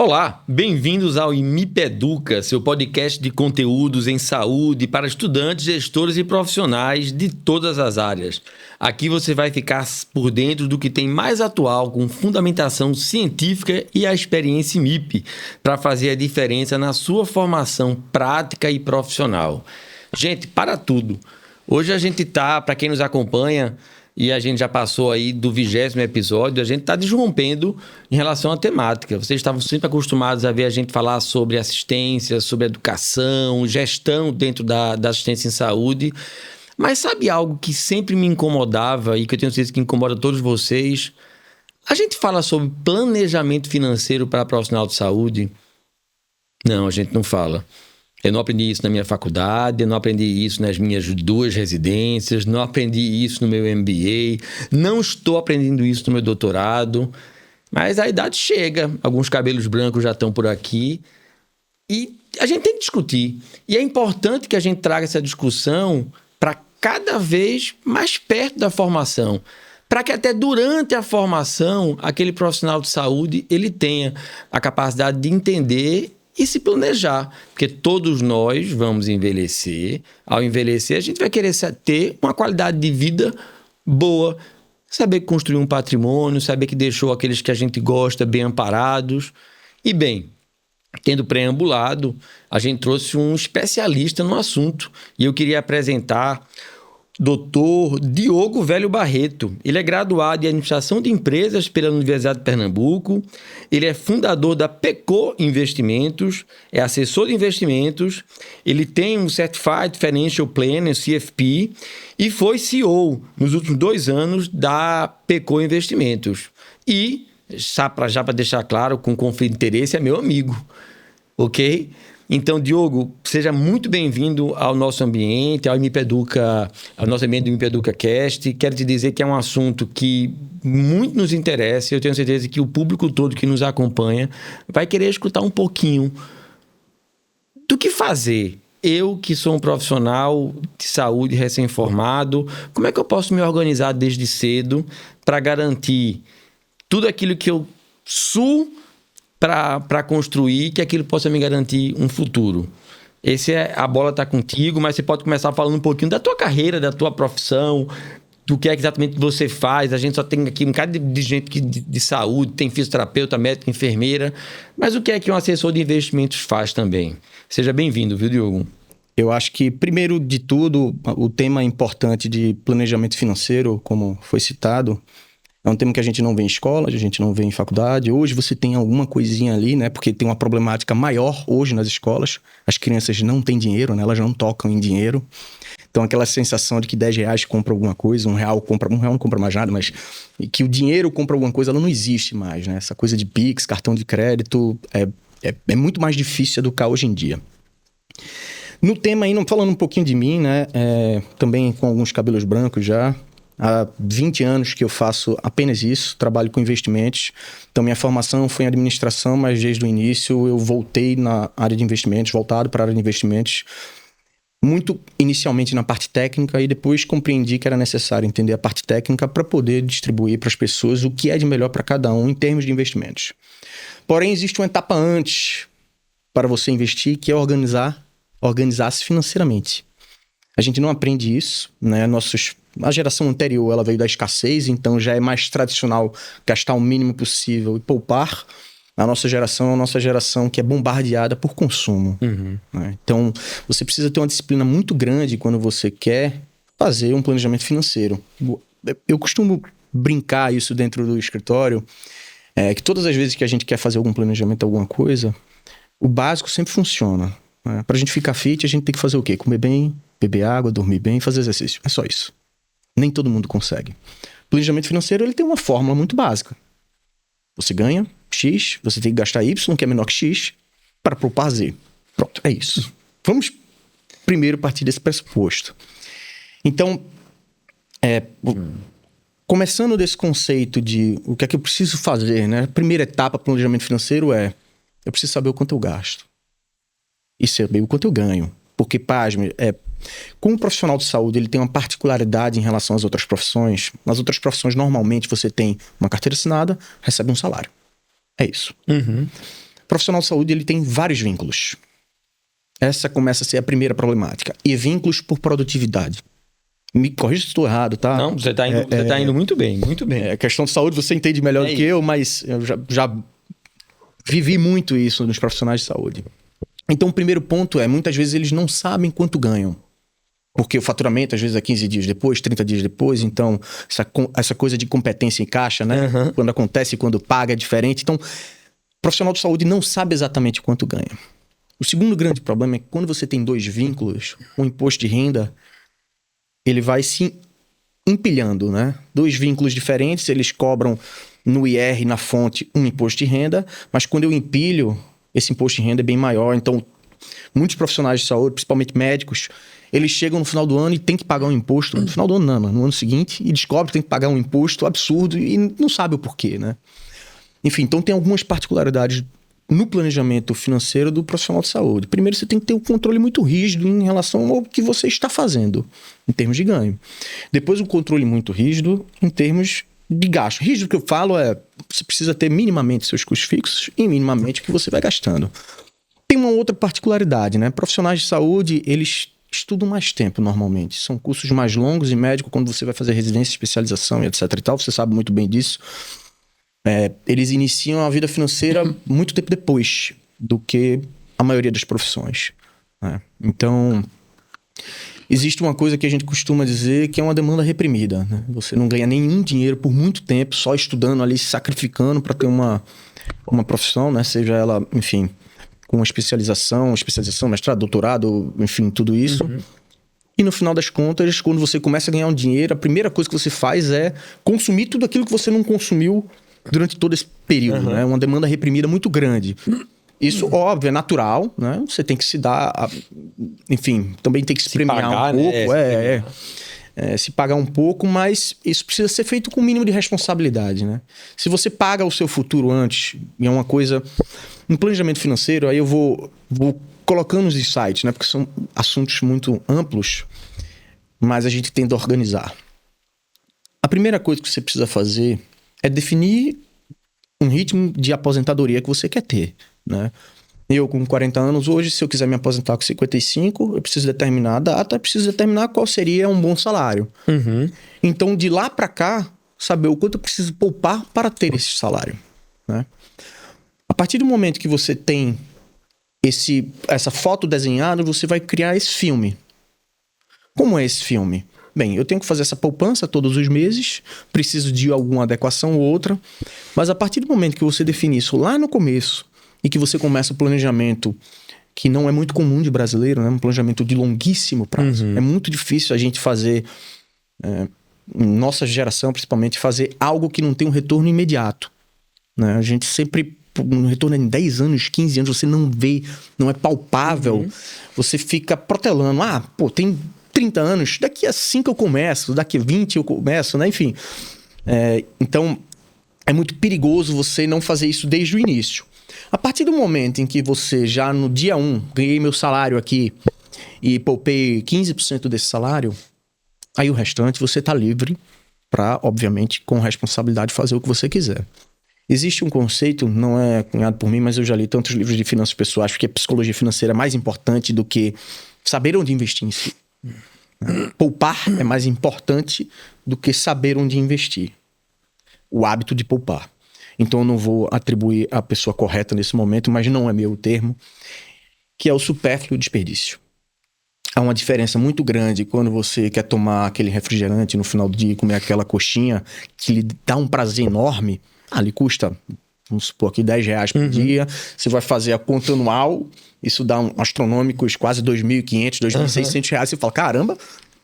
Olá, bem-vindos ao IMIPeduca, seu podcast de conteúdos em saúde para estudantes, gestores e profissionais de todas as áreas. Aqui você vai ficar por dentro do que tem mais atual, com fundamentação científica e a experiência IMIP, para fazer a diferença na sua formação prática e profissional. Gente, para tudo. Hoje a gente está, para quem nos acompanha, e a gente já passou aí do 20º episódio, a gente está desrompendo em relação à temática. Vocês estavam sempre acostumados a ver a gente falar sobre assistência, sobre educação, gestão dentro da assistência em saúde. Mas sabe algo que sempre me incomodava e que eu tenho certeza que incomoda todos vocês? A gente fala sobre planejamento financeiro para profissional de saúde? Não, a gente não fala. Eu não aprendi isso na minha faculdade, eu não aprendi isso nas minhas 2 residências, não aprendi isso no meu MBA, não estou aprendendo isso no meu doutorado, mas a idade chega, alguns cabelos brancos já estão por aqui e a gente tem que discutir. E é importante que a gente traga essa discussão para cada vez mais perto da formação, para que até durante a formação aquele profissional de saúde ele tenha a capacidade de entender e se planejar, porque todos nós vamos envelhecer. Ao envelhecer, a gente vai querer ter uma qualidade de vida boa, saber construir um patrimônio, saber que deixou aqueles que a gente gosta bem amparados. E bem, tendo preambulado, a gente trouxe um especialista no assunto e eu queria apresentar Dr. Diogo Velho Barreto. Ele é graduado em Administração de Empresas pela Universidade de Pernambuco. Ele é fundador da PECO Investimentos, é assessor de investimentos. Ele tem um Certified Financial Planner, CFP, e foi CEO nos últimos 2 anos da PECO Investimentos. E, já para deixar claro, com conflito de interesse, é meu amigo, ok? Então, Diogo, seja muito bem-vindo ao nosso ambiente, ao IMIPeduca, ao nosso ambiente do IMIPeduca Cast. Quero te dizer que é um assunto que muito nos interessa. Eu tenho certeza que o público todo que nos acompanha vai querer escutar um pouquinho do que fazer. Eu, que sou um profissional de saúde recém-formado, como é que eu posso me organizar desde cedo para garantir tudo aquilo que eu suo para construir, que aquilo possa me garantir um futuro. A bola está contigo, mas você pode começar falando um pouquinho da tua carreira, da tua profissão, do que é exatamente que você faz. A gente só tem aqui um bocado de gente de saúde, tem fisioterapeuta, médico, enfermeira, mas o que é que um assessor de investimentos faz também? Seja bem-vindo, viu, Diogo? Eu acho que, primeiro de tudo, o tema importante de planejamento financeiro, como foi citado, é um tema que a gente não vê em escola, a gente não vê em faculdade. Hoje você tem alguma coisinha ali, né? Porque tem uma problemática maior hoje nas escolas. As crianças não têm dinheiro, né? Elas não tocam em dinheiro. Então aquela sensação de que R$10 compra alguma coisa, R$1 não compra mais nada, mas que o dinheiro compra alguma coisa, ela não existe mais, né? Essa coisa de Pix, cartão de crédito, é muito mais difícil educar hoje em dia. No tema aí, falando um pouquinho de mim, né? Também com alguns cabelos brancos já. Há 20 anos que eu faço apenas isso, trabalho com investimentos. Então, minha formação foi em administração, mas desde o início eu voltei na área de investimentos, voltado para a área de investimentos, muito inicialmente na parte técnica e depois compreendi que era necessário entender a parte técnica para poder distribuir para as pessoas o que é de melhor para cada um em termos de investimentos. Porém, existe uma etapa antes para você investir, que é organizar-se financeiramente. A gente não aprende isso, né? A geração anterior ela veio da escassez, então já é mais tradicional gastar o mínimo possível e poupar. A nossa geração é uma geração que é bombardeada por consumo. Né? Então, você precisa ter uma disciplina muito grande quando você quer fazer um planejamento financeiro. Eu costumo brincar isso dentro do escritório, que todas as vezes que a gente quer fazer algum planejamento, alguma coisa, o básico sempre funciona. Né? Para a gente ficar fit, a gente tem que fazer o quê? Comer bem, beber água, dormir bem, fazer exercício. É só isso. Nem todo mundo consegue. O planejamento financeiro ele tem uma fórmula muito básica. Você ganha X, você tem que gastar Y, que é menor que X, para poupar Z. Pronto, é isso. Vamos primeiro partir desse pressuposto. Então, começando desse conceito de o que é que eu preciso fazer, né? A primeira etapa do planejamento financeiro eu preciso saber o quanto eu gasto e saber o quanto eu ganho. Porque, pasme, como o profissional de saúde ele tem uma particularidade em relação às outras profissões. Nas outras profissões, normalmente, você tem uma carteira assinada, recebe um salário. É isso. profissional de saúde ele tem vários vínculos. Essa começa a ser a primeira problemática. E vínculos por produtividade. Me corrija se estou errado, tá? Não, você tá indo muito bem, muito bem. É questão de saúde, você entende melhor do que eu, mas eu já vivi muito isso nos profissionais de saúde. Então, o primeiro ponto é, muitas vezes eles não sabem quanto ganham. Porque o faturamento, às vezes, é 15 dias depois, 30 dias depois. Então, essa coisa de competência em caixa, né? Uhum. Quando acontece, quando paga, é diferente. Então, o profissional de saúde não sabe exatamente quanto ganha. O segundo grande problema é que quando você tem dois vínculos, o imposto de renda, ele vai se empilhando, né? Dois vínculos diferentes, eles cobram no IR, na fonte, um imposto de renda, mas quando eu empilho, esse imposto de renda é bem maior. Então, muitos profissionais de saúde, principalmente médicos, eles chegam no final do ano e tem que pagar um imposto, no final do ano não, no ano seguinte, e descobrem que tem que pagar um imposto absurdo e não sabe o porquê, né? Enfim, então tem algumas particularidades no planejamento financeiro do profissional de saúde. Primeiro, você tem que ter um controle muito rígido em relação ao que você está fazendo, em termos de ganho. Depois, um controle muito rígido em termos de gasto. Rígido que eu falo é, você precisa ter minimamente seus custos fixos e minimamente o que você vai gastando. Tem uma outra particularidade, né? Profissionais de saúde, eles estudam mais tempo normalmente. São cursos mais longos e médico, quando você vai fazer residência, especialização e etc e tal, você sabe muito bem disso. Eles iniciam a vida financeira muito tempo depois do que a maioria das profissões, né? Então, existe uma coisa que a gente costuma dizer que é uma demanda reprimida, né? Você não ganha nenhum dinheiro por muito tempo só estudando ali, se sacrificando para ter uma profissão, né? Seja ela, enfim, com especialização, mestrado, doutorado, enfim, tudo isso. Uhum. E no final das contas, quando você começa a ganhar um dinheiro, a primeira coisa que você faz é consumir tudo aquilo que você não consumiu durante todo esse período, né? Uma demanda reprimida muito grande. Isso, óbvio, é natural, né? Você tem que se dar... enfim, também tem que se premiar pagar, um pouco. Né? Se pagar um pouco, mas isso precisa ser feito com o mínimo de responsabilidade, né? Se você paga o seu futuro antes, e é uma coisa... Em planejamento financeiro, aí eu vou colocando os insights, né? Porque são assuntos muito amplos, mas a gente tenta organizar. A primeira coisa que você precisa fazer é definir um ritmo de aposentadoria que você quer ter, né? Eu, com 40 anos hoje, se eu quiser me aposentar com 55, eu preciso determinar a data, eu preciso determinar qual seria um bom salário. Uhum. Então, de lá para cá, saber o quanto eu preciso poupar para ter esse salário, né? A partir do momento que você tem essa foto desenhada, você vai criar esse filme. Como é esse filme? Bem, eu tenho que fazer essa poupança todos os meses, preciso de alguma adequação ou outra, mas a partir do momento que você define isso lá no começo e que você começa o planejamento, que não é muito comum de brasileiro, né? Um planejamento de longuíssimo prazo. Uhum. É muito difícil a gente fazer, nossa geração principalmente, fazer algo que não tem um retorno imediato, né? A gente sempre... um retorno em 10 anos, 15 anos, você não vê, não é palpável. Uhum. Você fica protelando. Tem 30 anos, daqui a 5 eu começo, daqui a 20 eu começo, né? Enfim. Então, é muito perigoso você não fazer isso desde o início. A partir do momento em que você já no dia 1, ganhei meu salário aqui e poupei 15% desse salário, aí o restante você está livre para, obviamente, com responsabilidade, fazer o que você quiser. Existe um conceito, não é cunhado por mim, mas eu já li tantos livros de finanças pessoais, porque a psicologia financeira é mais importante do que saber onde investir em si. Poupar é mais importante do que saber onde investir. O hábito de poupar. Então eu não vou atribuir a pessoa correta nesse momento, mas não é meu termo, que é o supérfluo desperdício. Há uma diferença muito grande quando você quer tomar aquele refrigerante no final do dia e comer aquela coxinha que lhe dá um prazer enorme. Ali custa, vamos supor aqui, R$10 por dia. Você vai fazer a conta anual, isso dá astronômicos quase R$2.500, R$2.600. Você fala, caramba,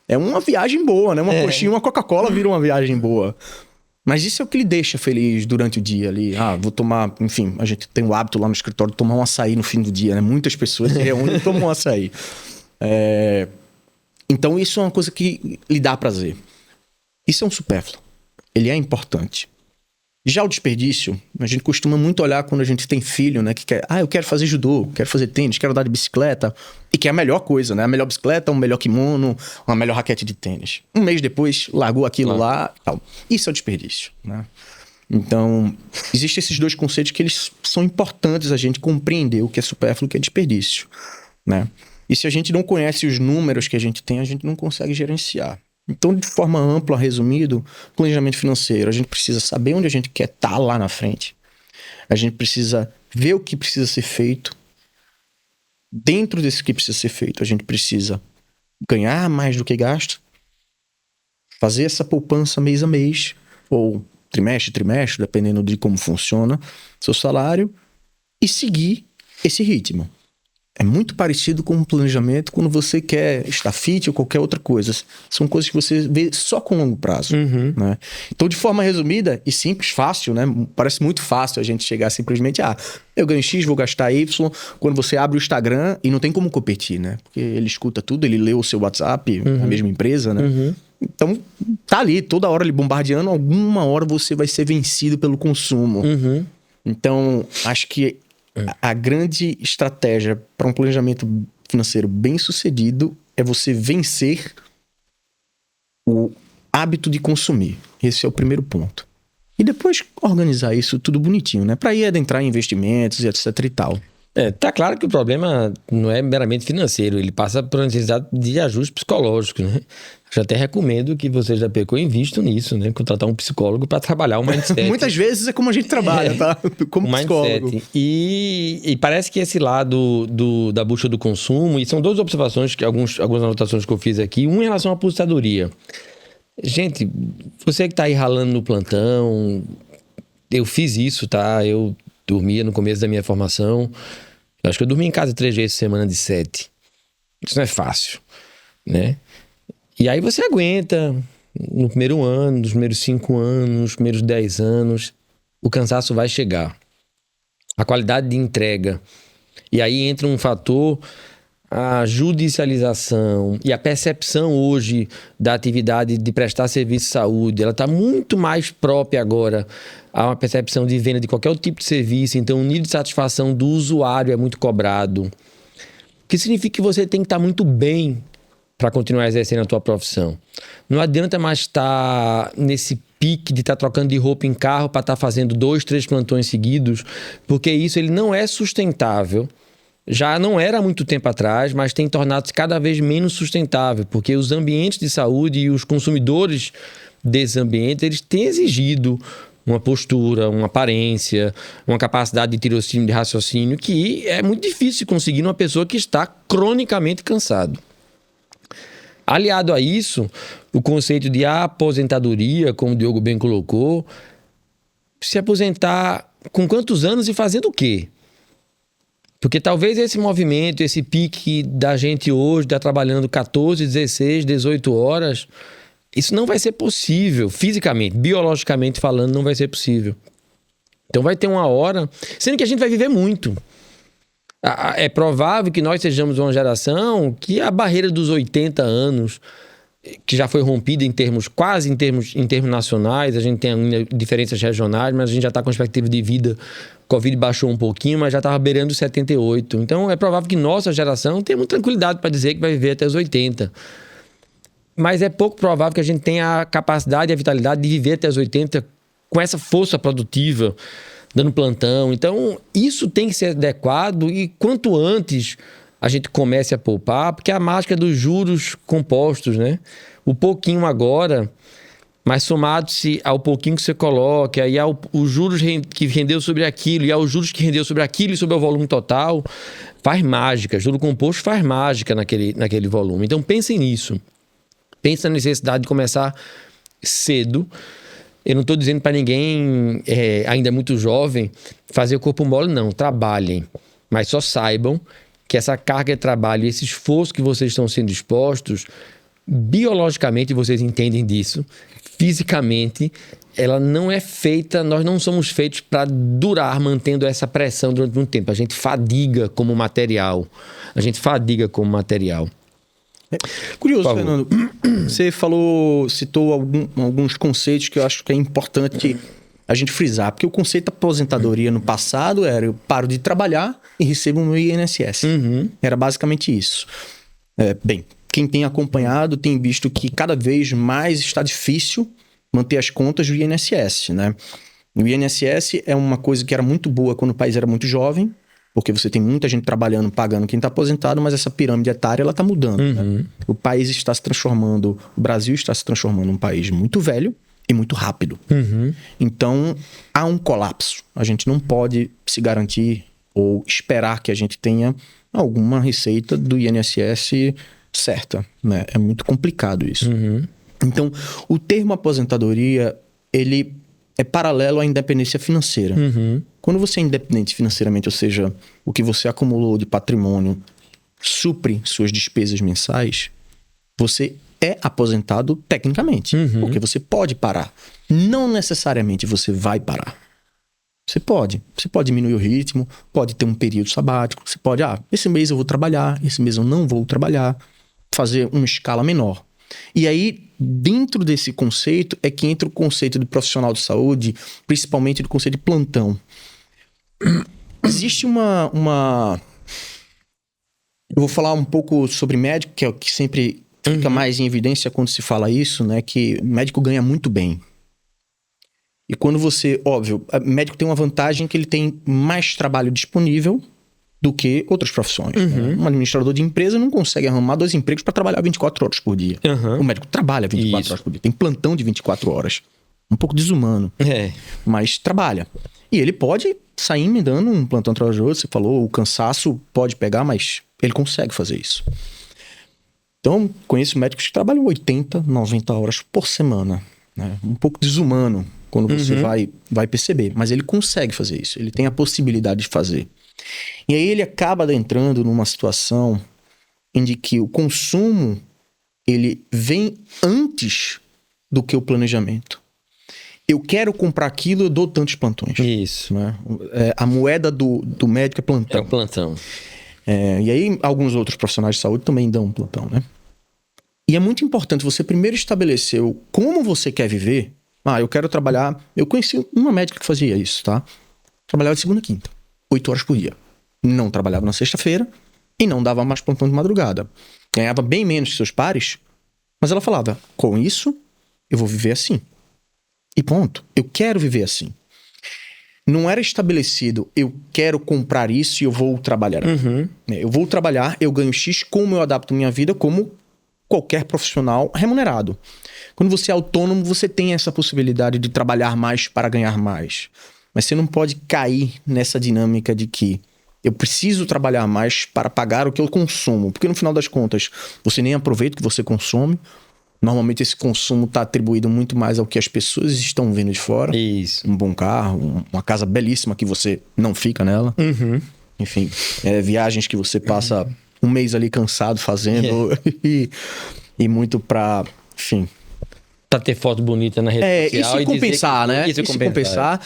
é uma viagem boa, né? Uma coxinha, uma Coca-Cola vira uma viagem boa. Mas isso é o que lhe deixa feliz durante o dia ali. Vou tomar... Enfim, a gente tem o hábito lá no escritório de tomar um açaí no fim do dia, né? Muitas pessoas se reúnem e tomam um açaí. Então isso é uma coisa que lhe dá prazer. Isso é um supérfluo. Ele é importante. Já o desperdício, a gente costuma muito olhar quando a gente tem filho, né? Que quer, eu quero fazer judô, quero fazer tênis, quero andar de bicicleta. E que é a melhor coisa, né? A melhor bicicleta, um melhor kimono, uma melhor raquete de tênis. Um mês depois, largou aquilo lá. Tal. Isso é o desperdício, né? Então, existem esses dois conceitos que eles são importantes a gente compreender o que é supérfluo e o que é desperdício, né? E se a gente não conhece os números que a gente tem, a gente não consegue gerenciar. Então, de forma ampla, resumido, planejamento financeiro, a gente precisa saber onde a gente quer estar lá na frente. A gente precisa ver o que precisa ser feito. Dentro desse que precisa ser feito, a gente precisa ganhar mais do que gasta, fazer essa poupança mês a mês, ou trimestre a trimestre, dependendo de como funciona seu salário, e seguir esse ritmo. É muito parecido com um planejamento quando você quer estar fit ou qualquer outra coisa. São coisas que você vê só com longo prazo. Né? Então, de forma resumida e simples, fácil, né? Parece muito fácil a gente chegar simplesmente, eu ganho X, vou gastar Y. Quando você abre o Instagram, e não tem como competir, né? Porque ele escuta tudo, ele lê o seu WhatsApp, a mesma empresa, né? Então, tá ali, toda hora ele bombardeando, alguma hora você vai ser vencido pelo consumo. Então, acho que a grande estratégia para um planejamento financeiro bem sucedido é você vencer o hábito de consumir. Esse é o primeiro ponto. E depois organizar isso tudo bonitinho, né? Para ir adentrar em investimentos e etc e tal. Tá claro que o problema não é meramente financeiro, ele passa por uma necessidade de ajuste psicológico, né? Já até recomendo que vocês da PECO invistam nisso, né? Contratar um psicólogo para trabalhar o mindset. Muitas vezes é como a gente trabalha, tá? Como psicólogo. E parece que esse lado da busca do consumo, e são duas observações, algumas anotações que eu fiz aqui, uma em relação à aposentadoria. Gente, você que tá aí ralando no plantão, eu fiz isso, tá? Eu dormia no começo da minha formação. Eu acho que eu dormi em casa 3 vezes por semana de 7. Isso não é fácil, né? E aí você aguenta no primeiro ano, nos primeiros 5 anos, nos primeiros 10 anos, o cansaço vai chegar. A qualidade de entrega. E aí entra um fator, a judicialização e a percepção hoje da atividade de prestar serviço de saúde, ela está muito mais própria agora a uma percepção de venda de qualquer tipo de serviço. Então o nível de satisfação do usuário é muito cobrado. O que significa que você tem que estar muito bem para continuar exercendo a tua profissão. Não adianta mais estar nesse pique de estar trocando de roupa em carro para estar fazendo 2, 3 plantões seguidos, porque isso ele não é sustentável. Já não era há muito tempo atrás, mas tem tornado-se cada vez menos sustentável, porque os ambientes de saúde e os consumidores desses ambientes, eles têm exigido uma postura, uma aparência, uma capacidade de tirocínio, de raciocínio, que é muito difícil conseguir numa pessoa que está cronicamente cansado. Aliado a isso, o conceito de aposentadoria, como o Diogo bem colocou, se aposentar com quantos anos e fazendo o quê? Porque talvez esse movimento, esse pique da gente hoje, está trabalhando 14, 16, 18 horas, isso não vai ser possível fisicamente, biologicamente falando, não vai ser possível. Então vai ter uma hora, sendo que a gente vai viver muito. É provável que nós sejamos uma geração que a barreira dos 80 anos, que já foi rompida em termos nacionais, a gente tem ainda diferenças regionais, mas a gente já está com expectativa de vida, Covid baixou um pouquinho, mas já estava beirando os 78. Então é provável que nossa geração tenha muita tranquilidade para dizer que vai viver até os 80. Mas é pouco provável que a gente tenha a capacidade e a vitalidade de viver até os 80 com essa força produtiva, dando plantão. Então, isso tem que ser adequado e quanto antes a gente comece a poupar, porque a mágica dos juros compostos, né? O pouquinho agora, mas somado-se ao pouquinho que você coloca, e os juros que rendeu sobre aquilo, e aos juros que rendeu sobre aquilo e sobre o volume total, faz mágica. Juro composto faz mágica naquele volume. Então, pensem nisso. Pensem na necessidade de começar cedo. Eu não estou dizendo para ninguém, ainda muito jovem, fazer o corpo mole, não. Trabalhem. Mas só saibam que essa carga de trabalho, esse esforço que vocês estão sendo expostos, biologicamente vocês entendem disso, fisicamente, ela não é feita, nós não somos feitos para durar mantendo essa pressão durante muito tempo. A gente fadiga como material. Curioso, Fernando. Você citou alguns conceitos que eu acho que é importante a gente frisar, porque o conceito da aposentadoria no passado era: eu paro de trabalhar e recebo o meu INSS. Era basicamente isso. Bem, quem tem acompanhado tem visto que cada vez mais está difícil manter as contas do INSS, né? O INSS é uma coisa que era muito boa quando o país era muito jovem, porque você tem muita gente trabalhando, pagando quem está aposentado, mas essa pirâmide etária ela está mudando. Né? O país está se transformando, o Brasil está se transformando num país muito velho e muito rápido. Então, há um colapso. A gente não pode se garantir ou esperar que a gente tenha alguma receita do INSS certa. Né? É muito complicado isso. Então, o termo aposentadoria, ele é paralelo à independência financeira. Quando você é independente financeiramente, ou seja, o que você acumulou de patrimônio supre suas despesas mensais, você é aposentado tecnicamente, porque você pode parar. Não necessariamente você vai parar. Você pode diminuir o ritmo, pode ter um período sabático, você pode, esse mês eu vou trabalhar, esse mês eu não vou trabalhar, fazer uma escala menor. E aí, dentro desse conceito, é que entra o conceito do profissional de saúde, principalmente do conceito de plantão. Existe uma... Eu vou falar um pouco sobre médico, que é o que sempre fica mais em evidência quando se fala isso, né? Que o médico ganha muito bem. E quando você... Óbvio, o médico tem uma vantagem que ele tem mais trabalho disponível do que outras profissões. Né? Um administrador de empresa não consegue arrumar 2 empregos para trabalhar 24 horas por dia. O médico trabalha 24 horas por dia. Tem plantão de 24 horas. Um pouco desumano. Mas trabalha. E ele pode sair emendando um plantão atrás do outro. Você falou, o cansaço pode pegar, mas ele consegue fazer isso. Então, conheço médicos que trabalham 80, 90 horas por semana. Né? Um pouco desumano quando você vai perceber. Mas ele consegue fazer isso. Ele tem a possibilidade de fazer. E aí ele acaba entrando numa situação em que o consumo ele vem antes do que o planejamento. Eu quero comprar aquilo, eu dou tantos plantões. Isso. Né? A moeda do médico é plantão. É o plantão. E aí alguns outros profissionais de saúde também dão plantão, né? E é muito importante você primeiro estabelecer como você quer viver. Eu quero trabalhar... Eu conheci uma médica que fazia isso, tá? Trabalhava de segunda a quinta. 8 horas por dia. Não trabalhava na sexta-feira e não dava mais plantão de madrugada. Ganhava bem menos que seus pares, mas ela falava, com isso, eu vou viver assim. E ponto. Eu quero viver assim. Não era estabelecido, eu quero comprar isso e eu vou trabalhar. Eu vou trabalhar, eu ganho X, como eu adapto minha vida como qualquer profissional remunerado. Quando você é autônomo, você tem essa possibilidade de trabalhar mais para ganhar mais. Mas você não pode cair nessa dinâmica de que eu preciso trabalhar mais para pagar o que eu consumo. Porque no final das contas, você nem aproveita o que você consome. Normalmente esse consumo está atribuído muito mais ao que as pessoas estão vendo de fora. Isso. Um bom carro, uma casa belíssima que você não fica nela. Enfim, viagens que você passa um mês ali cansado fazendo. E muito para, enfim... Pra ter foto bonita na rede social. Isso compensar, né? Isso compensar.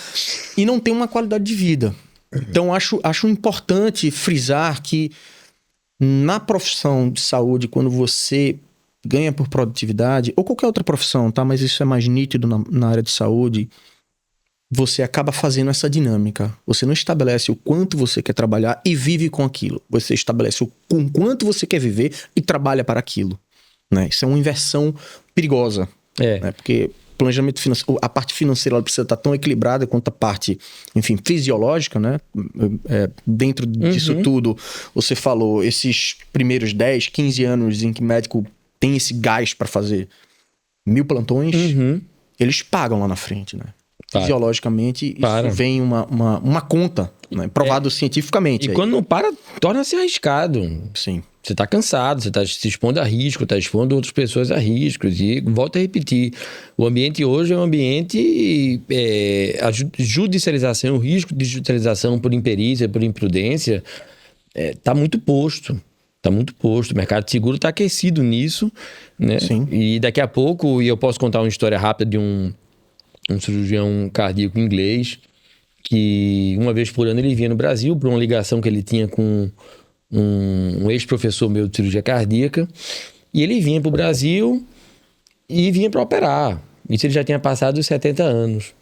E não ter uma qualidade de vida. Então, acho importante frisar que na profissão de saúde, quando você ganha por produtividade, ou qualquer outra profissão, tá? Mas isso é mais nítido na área de saúde, você acaba fazendo essa dinâmica. Você não estabelece o quanto você quer trabalhar e vive com aquilo. Você estabelece o quanto você quer viver e trabalha para aquilo. Né? Isso é uma inversão perigosa. Né? Porque planejamento financeiro, a parte financeira ela precisa estar tão equilibrada quanto a parte, enfim, fisiológica, né? Dentro disso tudo, você falou, esses primeiros 10, 15 anos em que o médico tem esse gás para fazer 1000 plantões, eles pagam lá na frente, né? Fisiologicamente, isso vem uma conta, né? Provado cientificamente. E quando não para, torna-se arriscado. Sim. Você está cansado, você está se expondo a risco, está expondo outras pessoas a riscos. E volto a repetir, o ambiente hoje é um ambiente... a judicialização, o risco de judicialização por imperícia, por imprudência, está muito posto. Está muito posto. O mercado de seguro está aquecido nisso. Né? Sim. E daqui a pouco, e eu posso contar uma história rápida de um cirurgião cardíaco inglês, que uma vez por ano ele vinha no Brasil por uma ligação que ele tinha com um ex-professor meu de cirurgia cardíaca, e ele vinha para o Brasil e vinha para operar. Isso ele já tinha passado os 70 anos.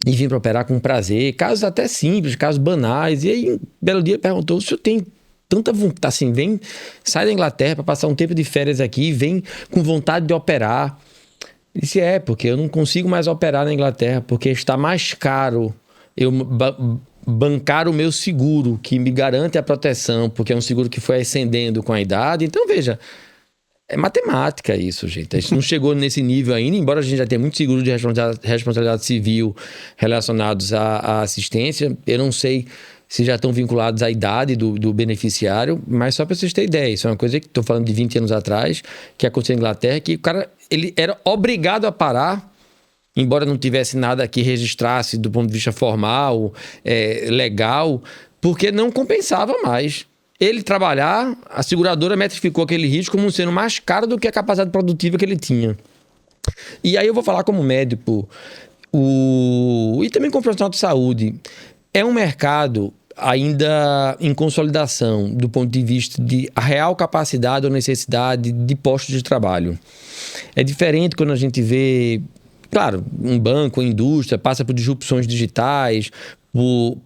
E vinha para operar com prazer, casos até simples, casos banais. E aí, um belo dia, perguntou: o senhor tem tanta vontade, assim, sai da Inglaterra para passar um tempo de férias aqui, vem com vontade de operar. Disse, porque eu não consigo mais operar na Inglaterra, porque está mais caro eu bancar o meu seguro, que me garante a proteção, porque é um seguro que foi ascendendo com a idade. Então, veja, é matemática isso, gente. A gente não chegou nesse nível ainda, embora a gente já tenha muito seguro de responsabilidade civil relacionados à assistência. Eu não sei se já estão vinculados à idade do beneficiário, mas só para vocês terem ideia, isso é uma coisa que estou falando de 20 anos atrás, que aconteceu na Inglaterra, que o cara ele era obrigado a parar, embora não tivesse nada que registrasse do ponto de vista formal, legal, porque não compensava mais. Ele trabalhar, a seguradora metrificou aquele risco como sendo mais caro do que a capacidade produtiva que ele tinha. E aí eu vou falar como médico, e também como profissional de saúde. É um mercado ainda em consolidação do ponto de vista de a real capacidade ou necessidade de postos de trabalho. É diferente quando a gente vê, claro, um banco, uma indústria, passa por disrupções digitais, por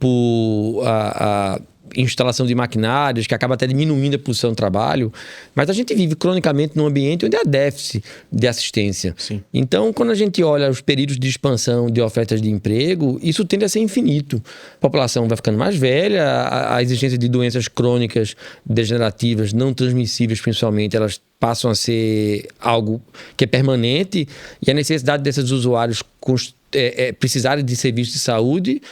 instalação de maquinários, que acaba até diminuindo a posição de trabalho, mas a gente vive cronicamente num ambiente onde há déficit de assistência. Sim. Então, quando a gente olha os períodos de expansão de ofertas de emprego, isso tende a ser infinito. A população vai ficando mais velha, a existência de doenças crônicas degenerativas, não transmissíveis principalmente, elas passam a ser algo que é permanente, e a necessidade desses usuários precisarem de serviços de saúde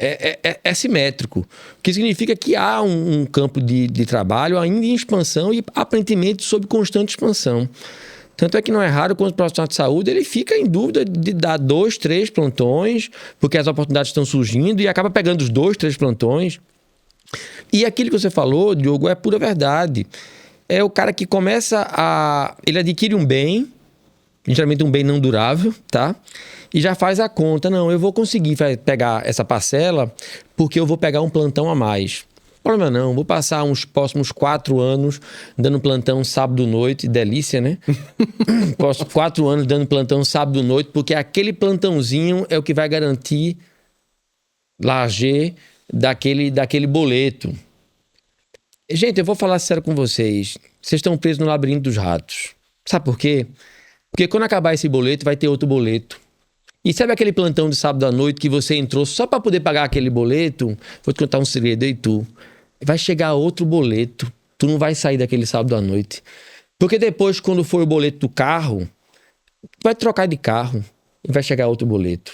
é simétrico, o que significa que há um campo de trabalho ainda em expansão e aparentemente sob constante expansão. Tanto é que não é raro quando o profissional de saúde ele fica em dúvida de dar 2, 3 plantões, porque as oportunidades estão surgindo e acaba pegando os 2, 3 plantões. E aquilo que você falou, Diogo, é pura verdade. É o cara que ele adquire um bem, geralmente um bem não durável, tá? E já faz a conta, não, eu vou conseguir pegar essa parcela porque eu vou pegar um plantão a mais. Problema não, vou passar uns próximos 4 anos dando plantão sábado à noite, delícia, né? Próximos 4 anos dando plantão sábado à noite, porque aquele plantãozinho é o que vai garantir lazer daquele boleto. Gente, eu vou falar sério com vocês. Vocês estão presos no labirinto dos ratos. Sabe por quê? Porque quando acabar esse boleto, vai ter outro boleto. E sabe aquele plantão de sábado à noite que você entrou só para poder pagar aquele boleto? Vou te contar um segredo aí, tu. Vai chegar outro boleto. Tu não vai sair daquele sábado à noite. Porque depois, quando for o boleto do carro, vai trocar de carro e vai chegar outro boleto.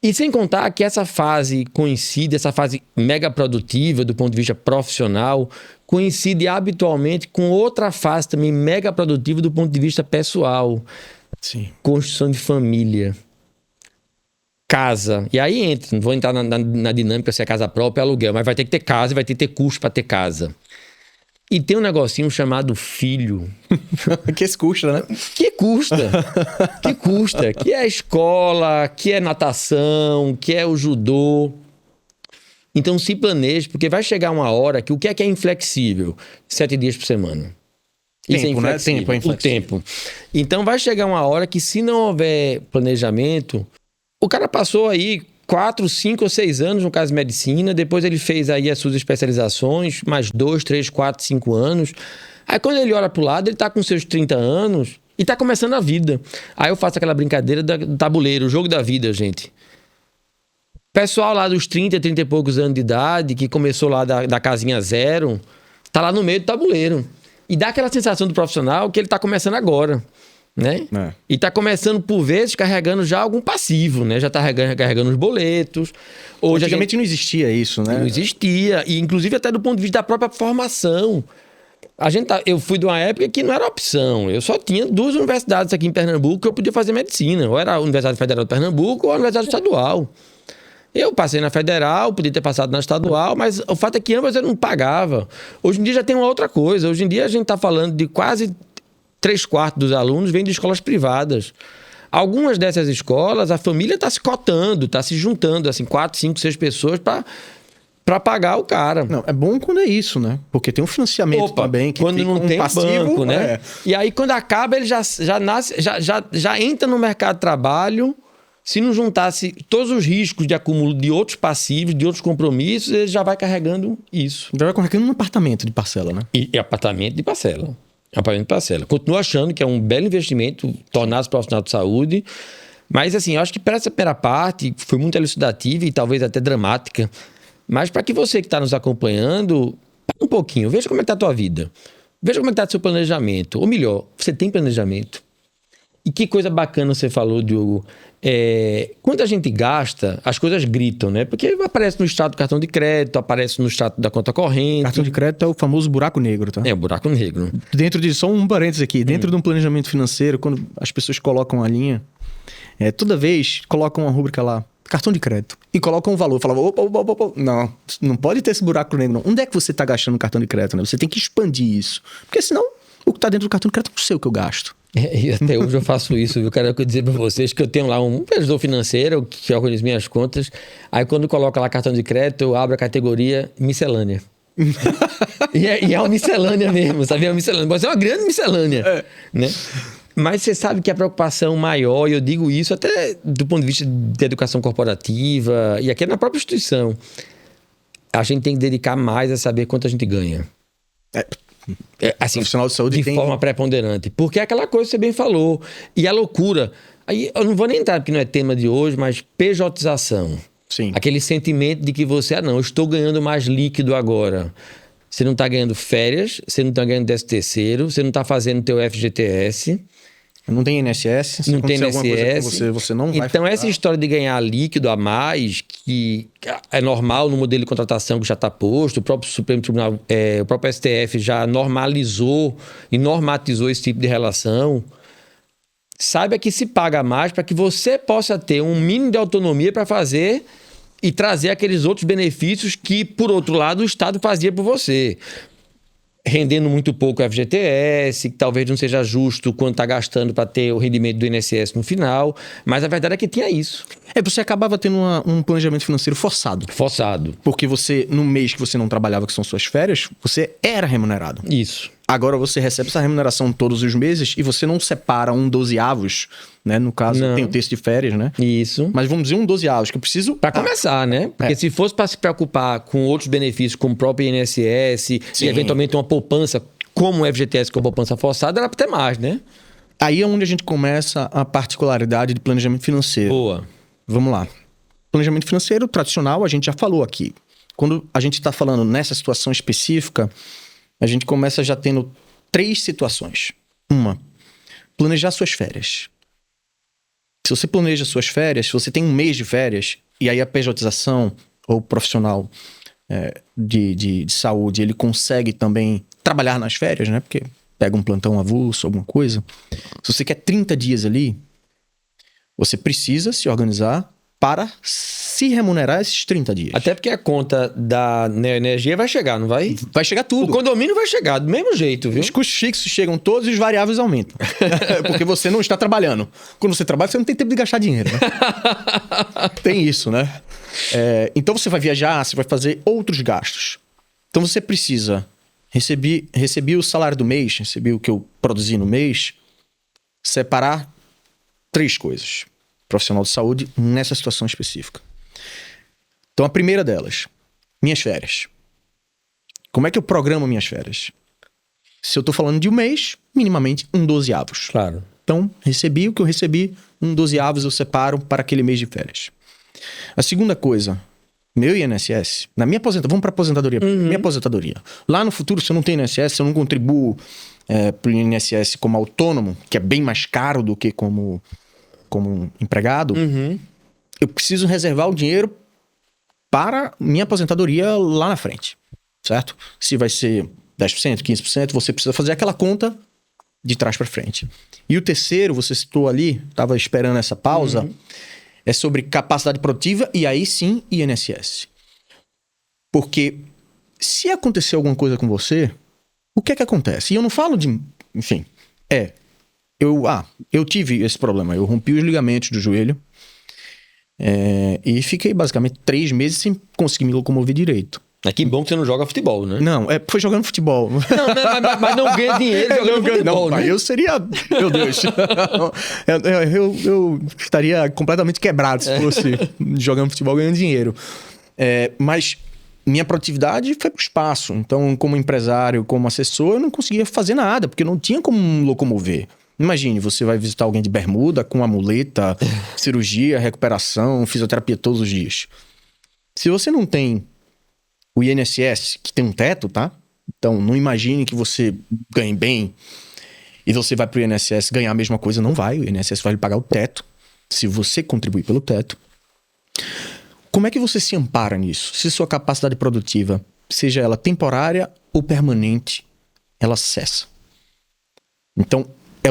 E sem contar que essa fase coincide, essa fase mega produtiva do ponto de vista profissional, coincide habitualmente com outra fase também mega produtiva do ponto de vista pessoal. Sim. Construção de família. Casa. E aí entra, não vou entrar na dinâmica se é casa própria ou aluguel, mas vai ter que ter casa e vai ter que ter custo para ter casa. E tem um negocinho chamado filho. Que custa, né? Que custa. Que custa. Que é a escola, que é natação, que é o judô. Então se planeje, porque vai chegar uma hora que o que é inflexível? 7 dias por semana. Isso tempo, é inflexível. né? Tempo é inflexível. O tempo. Então vai chegar uma hora que se não houver planejamento, o cara passou aí 4, 5 ou 6 anos no caso de medicina, depois ele fez aí as suas especializações, mais 2, 3, 4, 5 anos. Aí quando ele olha pro lado, ele tá com seus 30 anos e tá começando a vida. Aí eu faço aquela brincadeira do tabuleiro, o jogo da vida, gente. Pessoal lá dos 30, 30 e poucos anos de idade, que começou lá da casinha zero, tá lá no meio do tabuleiro. E dá aquela sensação do profissional que ele tá começando agora. Né? E tá começando, por vezes, carregando já algum passivo, né? Já tá carregando os boletos. Hoje antigamente não existia isso, né? Não existia. E, inclusive, até do ponto de vista da própria formação. Eu fui de uma época que não era opção. Eu só tinha 2 universidades aqui em Pernambuco que eu podia fazer medicina. Ou era a Universidade Federal de Pernambuco ou a Universidade Estadual. Eu passei na Federal, podia ter passado na Estadual, mas o fato é que ambas eu não pagava. Hoje em dia já tem uma outra coisa. Hoje em dia a gente tá falando de quase 3/4 dos alunos vêm de escolas privadas. Algumas dessas escolas, a família está se cotando, está se juntando, assim, 4, 5, 6 pessoas para pagar o cara. Não, é bom quando é isso, né? Porque tem um financiamento também que quando não tem passivo, banco, né? E aí, quando acaba, ele já nasce, já entra no mercado de trabalho. Se não juntasse todos os riscos de acúmulo de outros passivos, de outros compromissos, ele já vai carregando isso. Já vai carregando um apartamento de parcela, né? E apartamento de parcela. É um pagamento de parcela. Continuo achando que é um belo investimento tornar-se profissional de saúde, mas assim, eu acho que para essa primeira parte foi muito elucidativa e talvez até dramática, mas para que você que está nos acompanhando, para um pouquinho, veja como é que está a tua vida, veja como é que está o seu planejamento, ou melhor, você tem planejamento? E que coisa bacana você falou, Diogo. Quando a gente gasta, as coisas gritam, né? Porque aparece no extrato do cartão de crédito, aparece no extrato da conta corrente. Cartão de crédito é o famoso buraco negro, tá? É, o buraco negro. Dentro de, só um parênteses aqui, dentro de um planejamento financeiro, quando as pessoas colocam a linha, toda vez colocam uma rúbrica lá, cartão de crédito, e colocam um valor, falam, opa, não pode ter esse buraco negro, não. Onde é que você está gastando o cartão de crédito, né? Você tem que expandir isso, porque senão o que está dentro do cartão de crédito não sei o que eu gasto. E até hoje eu faço isso, viu? Quero dizer para vocês que eu tenho lá um gestor financeiro que organiza minhas contas. Aí quando coloca lá cartão de crédito, eu abro a categoria miscelânea. e é uma miscelânea mesmo, sabe? É uma miscelânea. Pode ser uma grande miscelânea, né? Mas você sabe que a preocupação maior, e eu digo isso até do ponto de vista de educação corporativa, e aqui na própria instituição, a gente tem que dedicar mais a saber quanto a gente ganha. Assim, profissional de saúde de forma preponderante. Porque é aquela coisa que você bem falou. E a loucura. Aí eu não vou nem entrar, porque não é tema de hoje, mas pejotização. Sim. Aquele sentimento de que você, não, eu estou ganhando mais líquido agora. Você não está ganhando férias, você não está ganhando 13º, você não está fazendo teu FGTS. Não tem INSS. Não tem INSS. Você não vai então, essa história de ganhar líquido a mais, que é normal no modelo de contratação que já está posto, o próprio Supremo Tribunal, o próprio STF já normalizou e normatizou esse tipo de relação. Saiba que se paga mais para que você possa ter um mínimo de autonomia para fazer e trazer aqueles outros benefícios que, por outro lado, o Estado fazia por você. Rendendo muito pouco o FGTS, que talvez não seja justo quando está gastando para ter o rendimento do INSS no final, mas a verdade é que tinha isso. Você acabava tendo um planejamento financeiro forçado. Forçado. Porque você, no mês que você não trabalhava, que são suas férias, você era remunerado. Isso. Agora você recebe essa remuneração todos os meses e você não separa um 12avos, né? No caso, tem o texto de férias, né? Isso. Mas vamos dizer um 12avos, que eu preciso... Para começar, né? Porque se fosse para se preocupar com outros benefícios, como o próprio INSS, e eventualmente uma poupança, como o FGTS, que é uma poupança forçada, era para ter mais, né? Aí é onde a gente começa a particularidade de planejamento financeiro. Boa. Vamos lá. Planejamento financeiro tradicional, a gente já falou aqui. Quando a gente está falando nessa situação específica, a gente começa já tendo 3 situações. Uma, planejar suas férias. Se você planeja suas férias, se você tem um mês de férias, e aí a pejotização ou profissional de saúde, ele consegue também trabalhar nas férias, né? Porque pega um plantão avulso, alguma coisa. Se você quer 30 dias ali, você precisa se organizar para se remunerar esses 30 dias. Até porque a conta da Neoenergia vai chegar, não vai? Vai chegar tudo. O condomínio vai chegar do mesmo jeito, viu? Os custos fixos chegam todos e os variáveis aumentam. Porque você não está trabalhando. Quando você trabalha, você não tem tempo de gastar dinheiro, né? Tem isso, né? Então você vai viajar, você vai fazer outros gastos. Então você precisa... Recebi o salário do mês, recebi o que eu produzi no mês, separar 3 coisas. Profissional de saúde nessa situação específica. Então, a primeira delas, minhas férias. Como é que eu programo minhas férias? Se eu estou falando de um mês, minimamente um 12avos. Claro. Então, recebi o que eu recebi, um 12avos eu separo para aquele mês de férias. A segunda coisa, meu INSS, na minha aposentadoria, vamos para aposentadoria. Minha aposentadoria. Lá no futuro, se eu não tenho INSS, se eu não contribuo para o INSS como autônomo, que é bem mais caro do que como um empregado, eu preciso reservar o dinheiro para minha aposentadoria lá na frente, certo? Se vai ser 10%, 15%, você precisa fazer aquela conta de trás para frente. E o terceiro, você citou ali, estava esperando essa pausa, é sobre capacidade produtiva e aí sim INSS. Porque se acontecer alguma coisa com você, o que é que acontece? E eu não falo de... Enfim, eu tive esse problema. Eu rompi os ligamentos do joelho e fiquei basicamente 3 meses sem conseguir me locomover direito. Que bom que você não joga futebol, né? Não, foi jogando futebol. Não, mas não ganha dinheiro jogando futebol, né? Eu seria... Meu Deus. eu estaria completamente quebrado se fosse jogando futebol ganhando dinheiro. Mas minha produtividade foi pro espaço. Então, como empresário, como assessor, eu não conseguia fazer nada, porque não tinha como me locomover. Imagine, você vai visitar alguém de bermuda, com a muleta, cirurgia, recuperação, fisioterapia todos os dias. Se você não tem o INSS, que tem um teto, tá? Então, não imagine que você ganhe bem e você vai pro INSS ganhar a mesma coisa. Não vai, o INSS vai lhe pagar o teto, se você contribuir pelo teto. Como é que você se ampara nisso? Se sua capacidade produtiva, seja ela temporária ou permanente, ela cessa. Então, é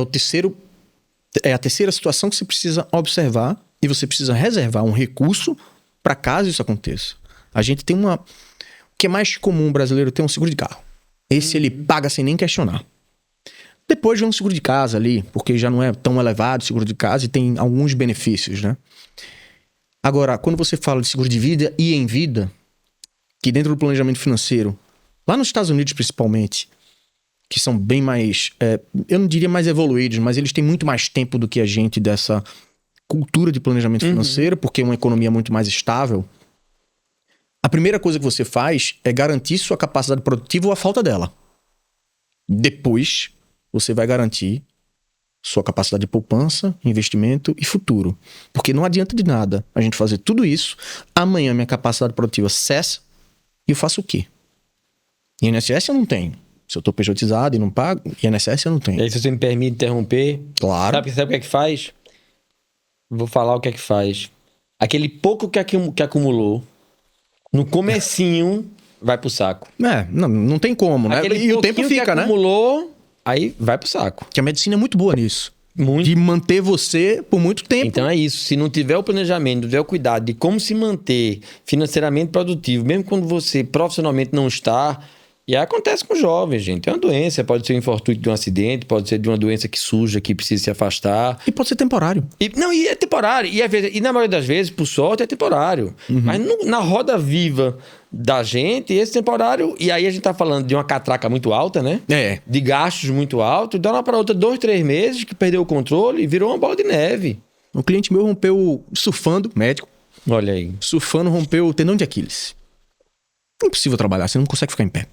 a terceira situação que você precisa observar e você precisa reservar um recurso para caso isso aconteça. A gente tem o que é mais comum brasileiro ter um seguro de carro. Esse ele paga sem nem questionar. Depois vem um seguro de casa ali, porque já não é tão elevado o seguro de casa e tem alguns benefícios, né? Agora, quando você fala de seguro de vida e em vida, que dentro do planejamento financeiro, lá nos Estados Unidos principalmente, que são bem mais, eu não diria mais evoluídos, mas eles têm muito mais tempo do que a gente dessa cultura de planejamento financeiro, porque é uma economia muito mais estável. A primeira coisa que você faz é garantir sua capacidade produtiva ou a falta dela. Depois, você vai garantir sua capacidade de poupança, investimento e futuro. Porque não adianta de nada a gente fazer tudo isso, amanhã minha capacidade produtiva cessa e eu faço o quê? INSS eu não tenho. Se eu estou pejotizado e não pago, INSS eu não tenho. E aí, se você me permite interromper... Claro. Sabe o que é que faz? Vou falar o que é que faz. Aquele pouco que acumulou, no comecinho, vai pro saco. Não tem como, né? Aquele E o tempo fica, que né? acumulou, aí vai pro saco. Que a medicina é muito boa nisso. Muito. De manter você por muito tempo. Então é isso. Se não tiver o planejamento, não tiver o cuidado de como se manter financeiramente produtivo, mesmo quando você profissionalmente não está... E aí acontece com jovens, gente. É uma doença, pode ser um infortúnio de um acidente, pode ser de uma doença que surja, que precisa se afastar. E pode ser temporário. E é temporário. E na maioria das vezes, por sorte, é temporário. Mas na roda viva da gente, esse temporário... E aí a gente tá falando de uma catraca muito alta, né? É. De gastos muito altos. De uma para outra, 2, 3 meses, que perdeu o controle e virou uma bola de neve. Um cliente meu rompeu surfando, médico. Olha aí. Surfando, rompeu o tendão de Aquiles. Impossível trabalhar, você não consegue ficar em pé.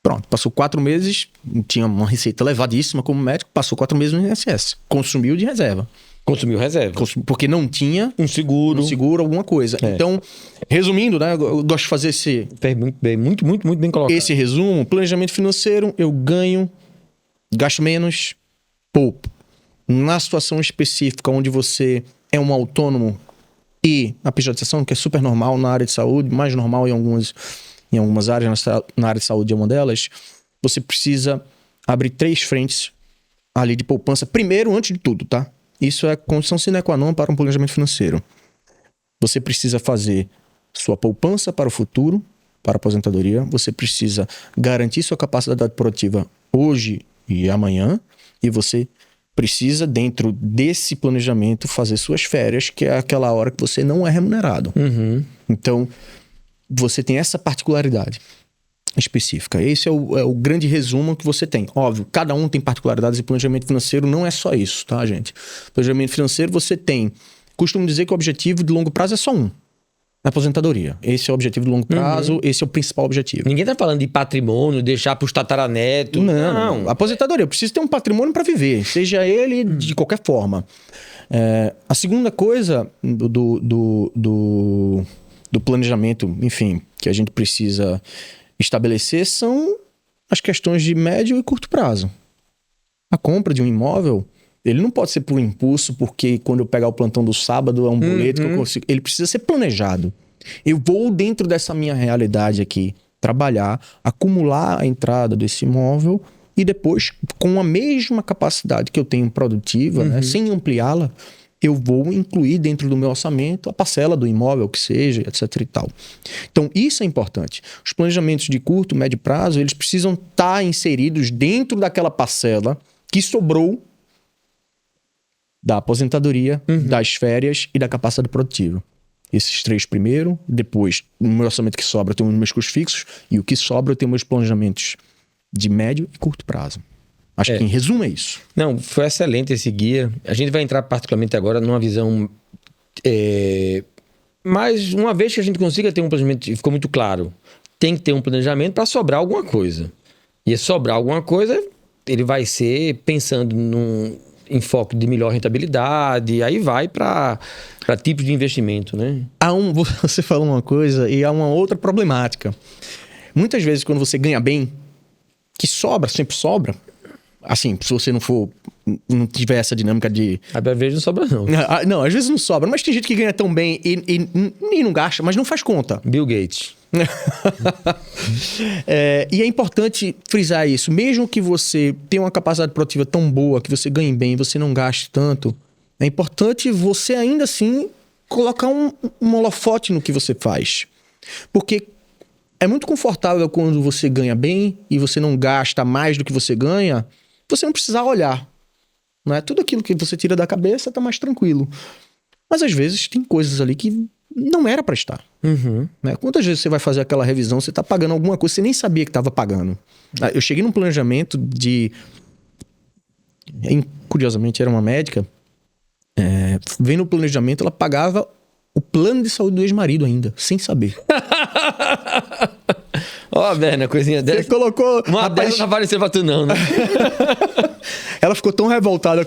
Pronto, passou 4 meses, tinha uma receita elevadíssima como médico, passou 4 meses no INSS. Consumiu de reserva. Consumiu reserva. Porque não tinha Um seguro. alguma coisa. Então, resumindo, né? Eu gosto de fazer esse... Muito bem, muito bem colocado. Esse resumo, planejamento financeiro, eu ganho, gasto menos, poupo. Na situação específica onde você é um autônomo e a pejotização, que é super normal na área de saúde, mais normal em algumas áreas, na área de saúde é uma delas, você precisa abrir 3 frentes ali de poupança. Primeiro, antes de tudo, tá? Isso é condição sine qua non para um planejamento financeiro. Você precisa fazer sua poupança para o futuro, para a aposentadoria. Você precisa garantir sua capacidade produtiva hoje e amanhã. E você precisa, dentro desse planejamento, fazer suas férias, que é aquela hora que você não é remunerado. Então, você tem essa particularidade específica. Esse é o grande resumo que você tem. Óbvio, cada um tem particularidades e planejamento financeiro não é só isso, tá, gente? Planejamento financeiro você tem... Costumo dizer que o objetivo de longo prazo é só um. A aposentadoria. Esse é o objetivo de longo prazo, esse é o principal objetivo. Ninguém tá falando de patrimônio, deixar pros tataranetos. Não. Aposentadoria. Eu preciso ter um patrimônio para viver, seja ele de qualquer forma. A segunda coisa do planejamento, enfim, que a gente precisa estabelecer são as questões de médio e curto prazo. A compra de um imóvel, ele não pode ser por impulso, porque quando eu pegar o plantão do sábado é um boleto que eu consigo. Ele precisa ser planejado. Eu vou, dentro dessa minha realidade aqui, trabalhar, acumular a entrada desse imóvel e depois, com a mesma capacidade que eu tenho produtiva, né, sem ampliá-la, eu vou incluir dentro do meu orçamento a parcela do imóvel que seja, etc e tal. Então, isso é importante. Os planejamentos de curto, médio prazo, eles precisam estar inseridos dentro daquela parcela que sobrou da aposentadoria, das férias e da capacidade produtiva. Esses 3 primeiro, depois, no meu orçamento que sobra, eu tenho os meus custos fixos, e o que sobra eu tenho meus planejamentos de médio e curto prazo. Acho que em resumo é isso. Não, foi excelente esse guia. A gente vai entrar particularmente agora numa visão Mas uma vez que a gente consiga ter um planejamento, ficou muito claro, tem que ter um planejamento para sobrar alguma coisa. E sobrar alguma coisa, ele vai ser pensando em foco de melhor rentabilidade, aí vai para tipos de investimento, né? Você falou uma coisa e há uma outra problemática. Muitas vezes, quando você ganha bem, que sobra, sempre sobra. Assim, se você não tiver essa dinâmica de... Às vezes não sobra, não. Não, às vezes não sobra. Mas tem gente que ganha tão bem e não gasta, mas não faz conta. Bill Gates. E é importante frisar isso. Mesmo que você tenha uma capacidade produtiva tão boa, que você ganhe bem, você não gaste tanto, é importante você ainda assim colocar um holofote no que você faz. Porque é muito confortável quando você ganha bem e você não gasta mais do que você ganha, você não precisa olhar. Não é? Tudo aquilo que você tira da cabeça tá mais tranquilo. Mas às vezes tem coisas ali que não era para estar. Uhum. Né? Quantas vezes você vai fazer aquela revisão, você tá pagando alguma coisa, você nem sabia que estava pagando. Eu cheguei num planejamento curiosamente, era uma médica. Vendo o planejamento, ela pagava o plano de saúde do ex-marido ainda, sem saber. Ó, Berna, coisinha dessa. Você colocou... Uma dessa não apareceu pra tu não, né? Ela ficou tão revoltada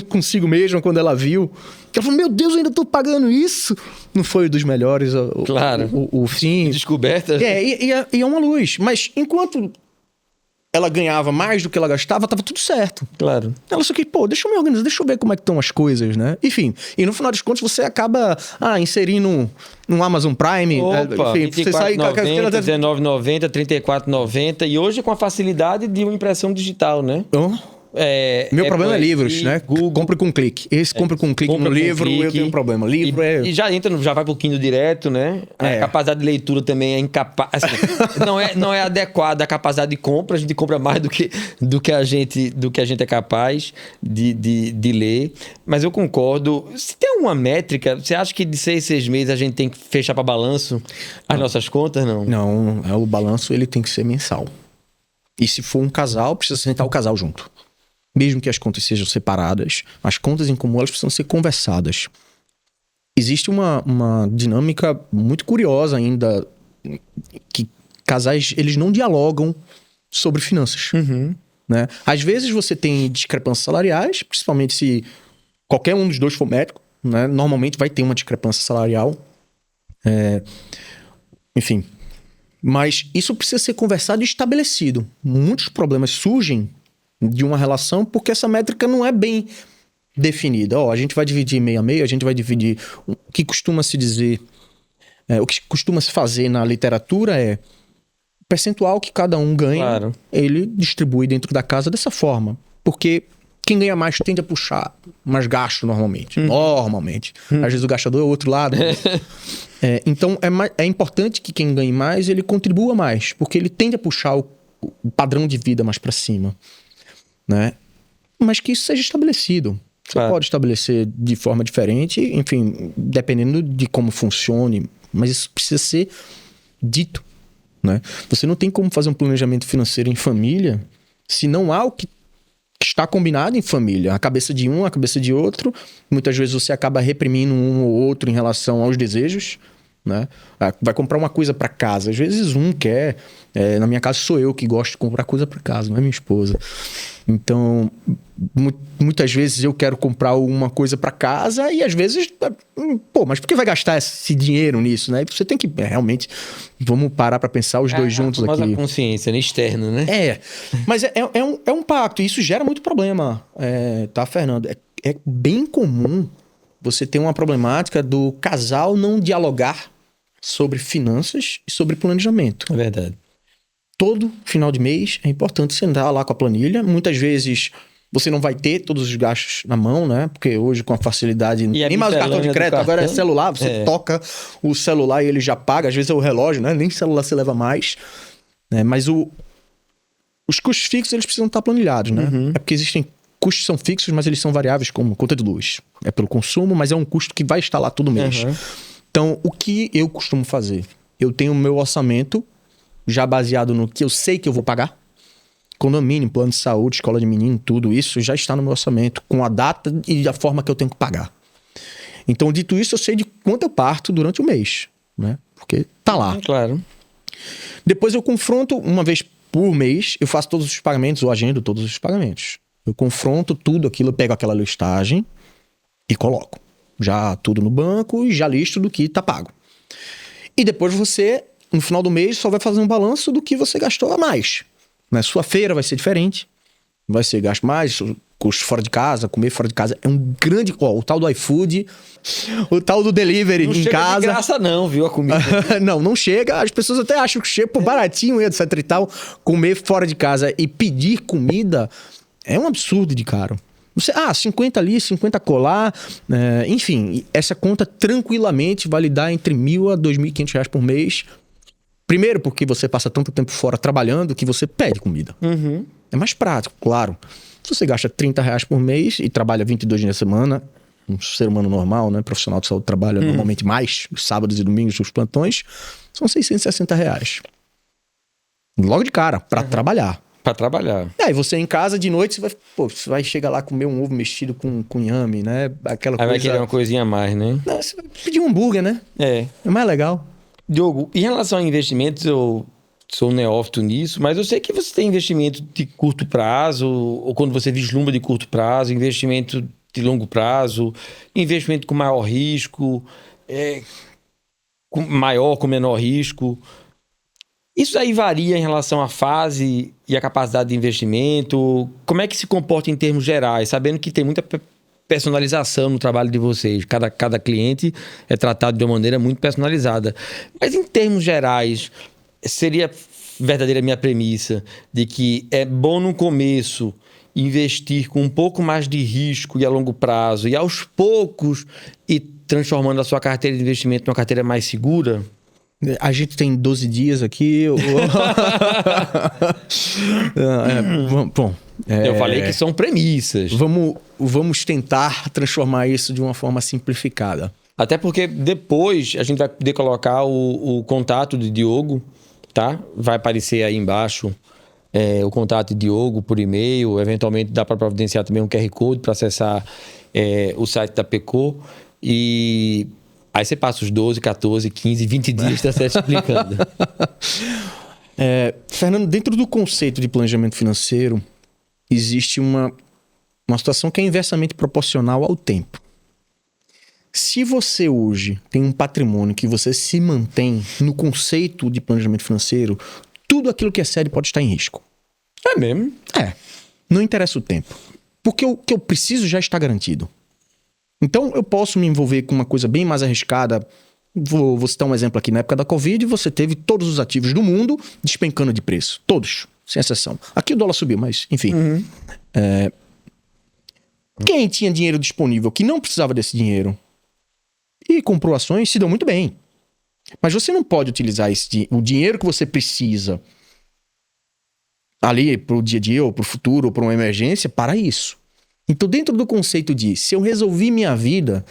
consigo mesma quando ela viu. Que ela falou, meu Deus, eu ainda tô pagando isso. Não foi dos melhores. Claro. O fim. Descoberta. E é uma luz. Mas enquanto ela ganhava mais do que ela gastava, tava tudo certo. Claro. Ela só que, deixa eu me organizar, deixa eu ver como é que estão as coisas, né? Enfim, e no final das contas você acaba inserindo no Amazon Prime. Opa, enfim, você sai... R$19,90, R$34,90 e hoje com a facilidade de uma impressão digital, né? Meu problema é livros, né? Google. Compre com clique. Esse compre com clique no livro, eu tenho um problema. Livro e já vai pro Kindle direto, né? A capacidade de leitura também é incapaz. Assim, não é adequada a capacidade de compra. A gente compra mais do que a gente é capaz de ler. Mas eu concordo. Se tem alguma métrica, você acha que de 6 meses a gente tem que fechar para balanço as nossas contas? Não, o balanço ele tem que ser mensal. E se for um casal, precisa sentar o casal junto. Mesmo que as contas sejam separadas, as contas em comum elas precisam ser conversadas. Existe uma dinâmica muito curiosa ainda, que casais eles não dialogam sobre finanças. Uhum. Né? Às vezes você tem discrepâncias salariais, principalmente se qualquer um dos dois for médico, né? Normalmente vai ter uma discrepância salarial. Enfim. Mas isso precisa ser conversado e estabelecido. Muitos problemas surgem de uma relação porque essa métrica não é bem definida. A gente vai dividir meio a meio, a gente vai dividir... O que costuma se dizer... o que costuma se fazer na literatura é o percentual que cada um ganha, claro, ele distribui dentro da casa dessa forma. Porque quem ganha mais tende a puxar mais gasto normalmente. Normalmente. Às vezes o gastador é o outro lado. Então é importante que quem ganhe mais, ele contribua mais. Porque ele tende a puxar o padrão de vida mais para cima. Né? Mas que isso seja estabelecido. Você pode estabelecer de forma diferente, enfim, dependendo de como funcione, mas isso precisa ser dito. Né? Você não tem como fazer um planejamento financeiro em família se não há o que está combinado em família. A cabeça de um, a cabeça de outro. Muitas vezes você acaba reprimindo um ou outro em relação aos desejos. Né? Vai comprar uma coisa para casa. Às vezes um quer. Na minha casa sou eu que gosto de comprar coisa para casa, não é minha esposa. Então, muitas vezes eu quero comprar uma coisa para casa e às vezes, mas por que vai gastar esse dinheiro nisso, né? Você tem que realmente, vamos parar para pensar os dois juntos aqui. Mas a consciência, né? Externa, né? Mas é um pacto e isso gera muito problema, tá, Fernando? É bem comum você ter uma problemática do casal não dialogar sobre finanças e sobre planejamento. É verdade. Todo final de mês é importante sentar lá com a planilha. Muitas vezes você não vai ter todos os gastos na mão, né? Porque hoje com a facilidade, nem mais o cartão de crédito, agora é celular. Você toca o celular e ele já paga. Às vezes é o relógio, né? Nem celular você leva mais. Mas os custos fixos, eles precisam estar planilhados, né? Uhum. É porque existem custos que são fixos, mas eles são variáveis, como conta de luz. É pelo consumo, mas é um custo que vai estar lá todo mês. Uhum. Então, o que eu costumo fazer? Eu tenho o meu orçamento já baseado no que eu sei que eu vou pagar. Condomínio, plano de saúde, escola de menino, tudo isso já está no meu orçamento, com a data e a forma que eu tenho que pagar. Então, dito isso, eu sei de quanto eu parto durante o mês, né? Porque tá lá. Claro. Depois eu confronto uma vez por mês, eu faço todos os pagamentos, eu agendo todos os pagamentos. Eu confronto tudo aquilo, eu pego aquela listagem e coloco. Já tudo no banco e já listo do que tá pago. E depois você, no final do mês, só vai fazer um balanço do que você gastou a mais. Né? Sua feira vai ser diferente. Vai ser gasto mais, custo fora de casa, comer fora de casa. É um grande... Ó, o tal do iFood, o tal do delivery Não em chega casa. de graça não, viu, a comida. Não chega. As pessoas até acham que chega por baratinho, etc e tal. Comer fora de casa e pedir comida é um absurdo de caro. Você, 50 ali, 50 colar, enfim, essa conta tranquilamente vai lhe dar entre R$1.000 a R$2.500 por mês. Primeiro, porque você passa tanto tempo fora trabalhando que você pede comida. Uhum. É mais prático, claro. Se você gasta R$30 por mês e trabalha 22 dias na semana, um ser humano normal, né? Profissional de saúde trabalha normalmente mais, os sábados e domingos, os plantões, são R$660. Logo de cara, para trabalhar. Pra trabalhar. Aí você em casa de noite, você vai chegar lá comer um ovo mexido com inhame, né? Aquela Aí coisa... vai querer uma coisinha a mais, né? Não, você vai pedir um hambúrguer, né? É. É mais legal. Diogo, em relação a investimentos, eu sou neófito nisso, mas eu sei que você tem investimento de curto prazo, ou quando você vislumbra de curto prazo, investimento de longo prazo, investimento com maior risco, com maior, com menor risco. Isso aí varia em relação à fase e à capacidade de investimento? Como é que se comporta em termos gerais, sabendo que tem muita personalização no trabalho de vocês? Cada cliente é tratado de uma maneira muito personalizada. Mas em termos gerais, seria verdadeira minha premissa de que é bom no começo investir com um pouco mais de risco e a longo prazo e aos poucos ir transformando a sua carteira de investimento numa carteira mais segura? A gente tem 12 dias aqui. Bom, Eu falei que são premissas. Vamos tentar transformar isso de uma forma simplificada. Até porque depois a gente vai poder colocar o contato de Diogo, tá? Vai aparecer aí embaixo o contato de Diogo por e-mail. Eventualmente dá para providenciar também um QR Code para acessar o site da Pecô. E aí você passa os 12, 14, 15, 20 dias, tá certo, explicando. Fernando, dentro do conceito de planejamento financeiro, existe uma situação que é inversamente proporcional ao tempo. Se você hoje tem um patrimônio que você se mantém no conceito de planejamento financeiro, tudo aquilo que excede pode estar em risco. É mesmo? Não interessa o tempo. Porque o que eu preciso já está garantido. Então, eu posso me envolver com uma coisa bem mais arriscada. Vou citar um exemplo aqui. Na época da Covid, você teve todos os ativos do mundo despencando de preço. Todos, sem exceção. Aqui o dólar subiu, mas enfim. Quem tinha dinheiro disponível, que não precisava desse dinheiro e comprou ações, se deu muito bem. Mas você não pode utilizar o dinheiro que você precisa ali para o dia a dia, ou para o futuro, ou para uma emergência, para isso. Então, dentro do conceito de se eu resolvi minha vida,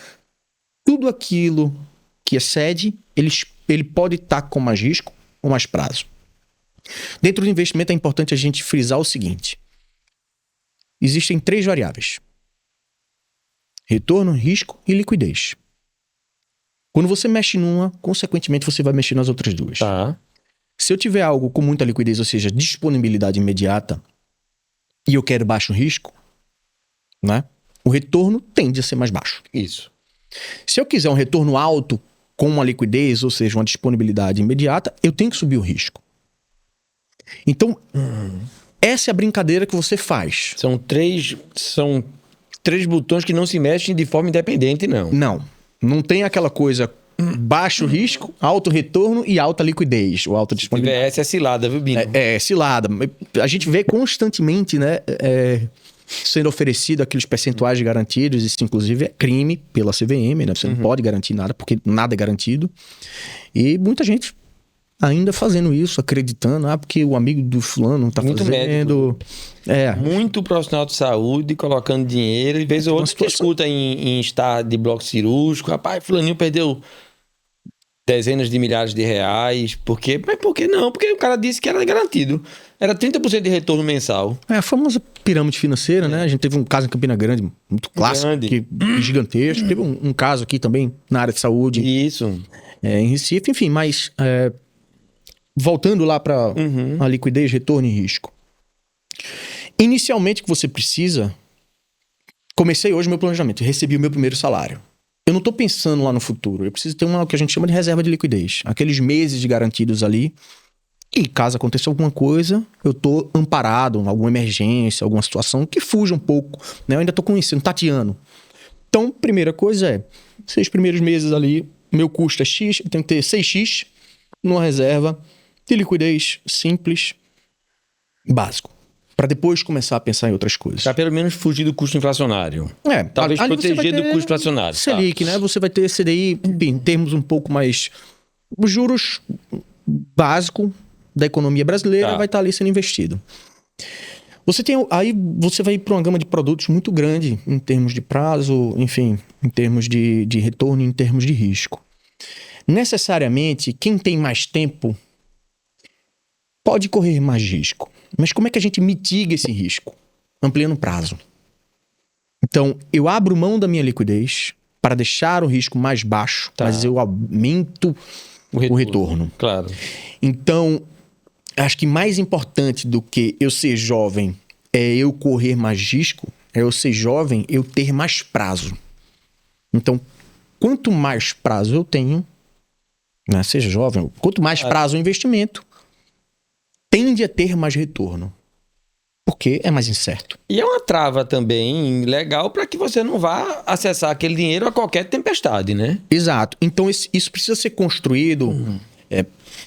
tudo aquilo que excede, ele pode estar com mais risco ou mais prazo. Dentro do investimento é importante a gente frisar o seguinte. Existem 3 variáveis. Retorno, risco e liquidez. Quando você mexe numa, consequentemente você vai mexer nas outras 2. Tá. Se eu tiver algo com muita liquidez, ou seja, disponibilidade imediata, e eu quero baixo risco, né? O retorno tende a ser mais baixo. Isso. Se eu quiser um retorno alto com uma liquidez, ou seja, uma disponibilidade imediata, eu tenho que subir o risco. Então, essa é a brincadeira que você faz. São três botões que não se mexem de forma independente, não. Não tem aquela coisa baixo risco, alto retorno e alta liquidez, ou alta disponibilidade. Essa é cilada, viu, Bino? É cilada. A gente vê constantemente, né, sendo oferecido aqueles percentuais garantidos. Isso, inclusive, é crime pela CVM, né? Você não pode garantir nada, porque nada é garantido. E muita gente ainda fazendo isso, acreditando, porque o amigo do fulano está fazendo. Médico. Muito profissional de saúde colocando dinheiro, e vez ou outra que escuta em estar de bloco cirúrgico, rapaz, fulaninho perdeu dezenas de milhares de reais. Por quê? Mas por que não? Porque o cara disse que era garantido. Era 30% de retorno mensal. É a famosa pirâmide financeira, né? A gente teve um caso em Campina Grande, muito clássico, gigantesco. Teve um caso aqui também na área de saúde. Isso. Em Recife, enfim, mas voltando lá para a liquidez, retorno e risco. Inicialmente, o que você precisa... Comecei hoje meu planejamento, recebi o meu primeiro salário. Eu não estou pensando lá no futuro. Eu preciso ter o que a gente chama de reserva de liquidez. Aqueles meses de garantidos ali. E caso aconteça alguma coisa, eu estou amparado, alguma emergência, alguma situação que fuja um pouco. Né? Eu ainda estou conhecendo, tateando. Então, primeira coisa é, 6 primeiros meses ali, meu custo é X, eu tenho que ter 6X numa reserva de liquidez simples, básico. Para depois começar a pensar em outras coisas. Para pelo menos fugir do custo inflacionário. Talvez proteger do custo inflacionário. Selic, né? Você vai ter CDI em termos um pouco mais... Os juros básico da economia brasileira vai estar ali sendo investido. Aí você vai para uma gama de produtos muito grande em termos de prazo, enfim, em termos de retorno, em termos de risco. Necessariamente, quem tem mais tempo pode correr mais risco. Mas como é que a gente mitiga esse risco? Ampliando o prazo. Então, eu abro mão da minha liquidez para deixar o risco mais baixo, mas eu aumento o retorno. Claro. Então, acho que mais importante do que eu ser jovem é eu correr mais risco, é eu ser jovem, eu ter mais prazo. Então, quanto mais prazo eu tenho, né, seja jovem, quanto mais prazo o investimento, tende a ter mais retorno. Porque é mais incerto. E é uma trava também legal para que você não vá acessar aquele dinheiro a qualquer tempestade, né? Exato. Então isso precisa ser construído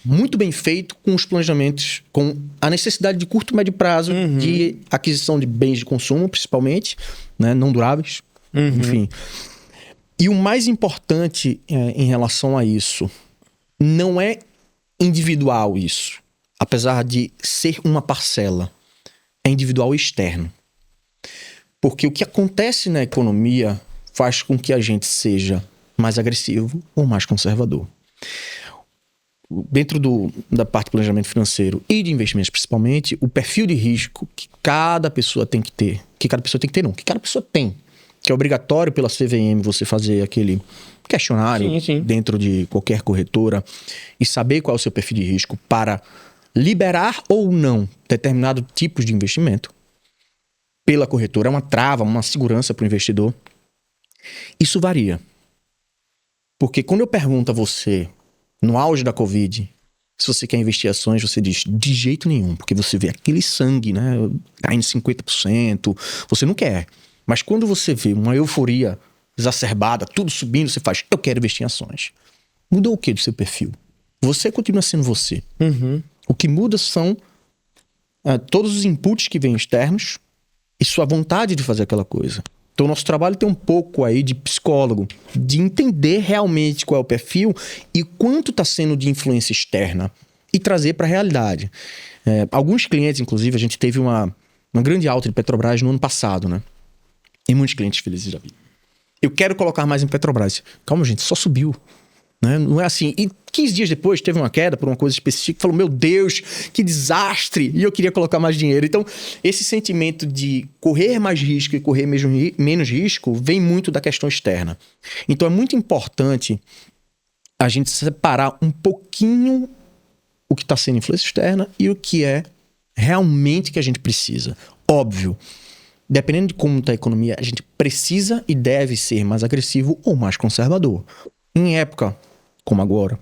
muito bem feito com os planejamentos, com a necessidade de curto e médio prazo de aquisição de bens de consumo, principalmente, né, não duráveis. Enfim. E o mais importante em relação a isso, não é individual isso. Apesar de ser uma parcela, é individual e externo. Porque o que acontece na economia faz com que a gente seja mais agressivo ou mais conservador. Dentro da parte de planejamento financeiro e de investimentos principalmente, o perfil de risco que cada pessoa tem que ter, que cada pessoa tem, que é obrigatório pela CVM você fazer aquele questionário dentro de qualquer corretora e saber qual é o seu perfil de risco para liberar ou não determinado tipos de investimento pela corretora. É uma trava, uma segurança para o investidor. Isso varia. Porque quando eu pergunto a você, no auge da Covid, se você quer investir em ações, você diz, de jeito nenhum. Porque você vê aquele sangue, né, caindo 50%, você não quer. Mas quando você vê uma euforia exacerbada, tudo subindo, você faz, eu quero investir em ações. Mudou o que do seu perfil? Você continua sendo você. O que muda são todos os inputs que vêm externos e sua vontade de fazer aquela coisa. Então, o nosso trabalho tem um pouco aí de psicólogo, de entender realmente qual é o perfil e quanto está sendo de influência externa e trazer para a realidade. Alguns clientes, inclusive, a gente teve uma grande alta de Petrobras no ano passado, né? E muitos clientes felizes da vida. Eu quero colocar mais em Petrobras. Calma, gente, só subiu. Né? Não é assim. E 15 dias depois teve uma queda por uma coisa específica. Falou, meu Deus, que desastre! E eu queria colocar mais dinheiro. Então, esse sentimento de correr mais risco e correr menos risco vem muito da questão externa. Então, é muito importante a gente separar um pouquinho o que está sendo influência externa e o que é realmente que a gente precisa. Óbvio, dependendo de como está a economia, a gente precisa e deve ser mais agressivo ou mais conservador. Em época como agora,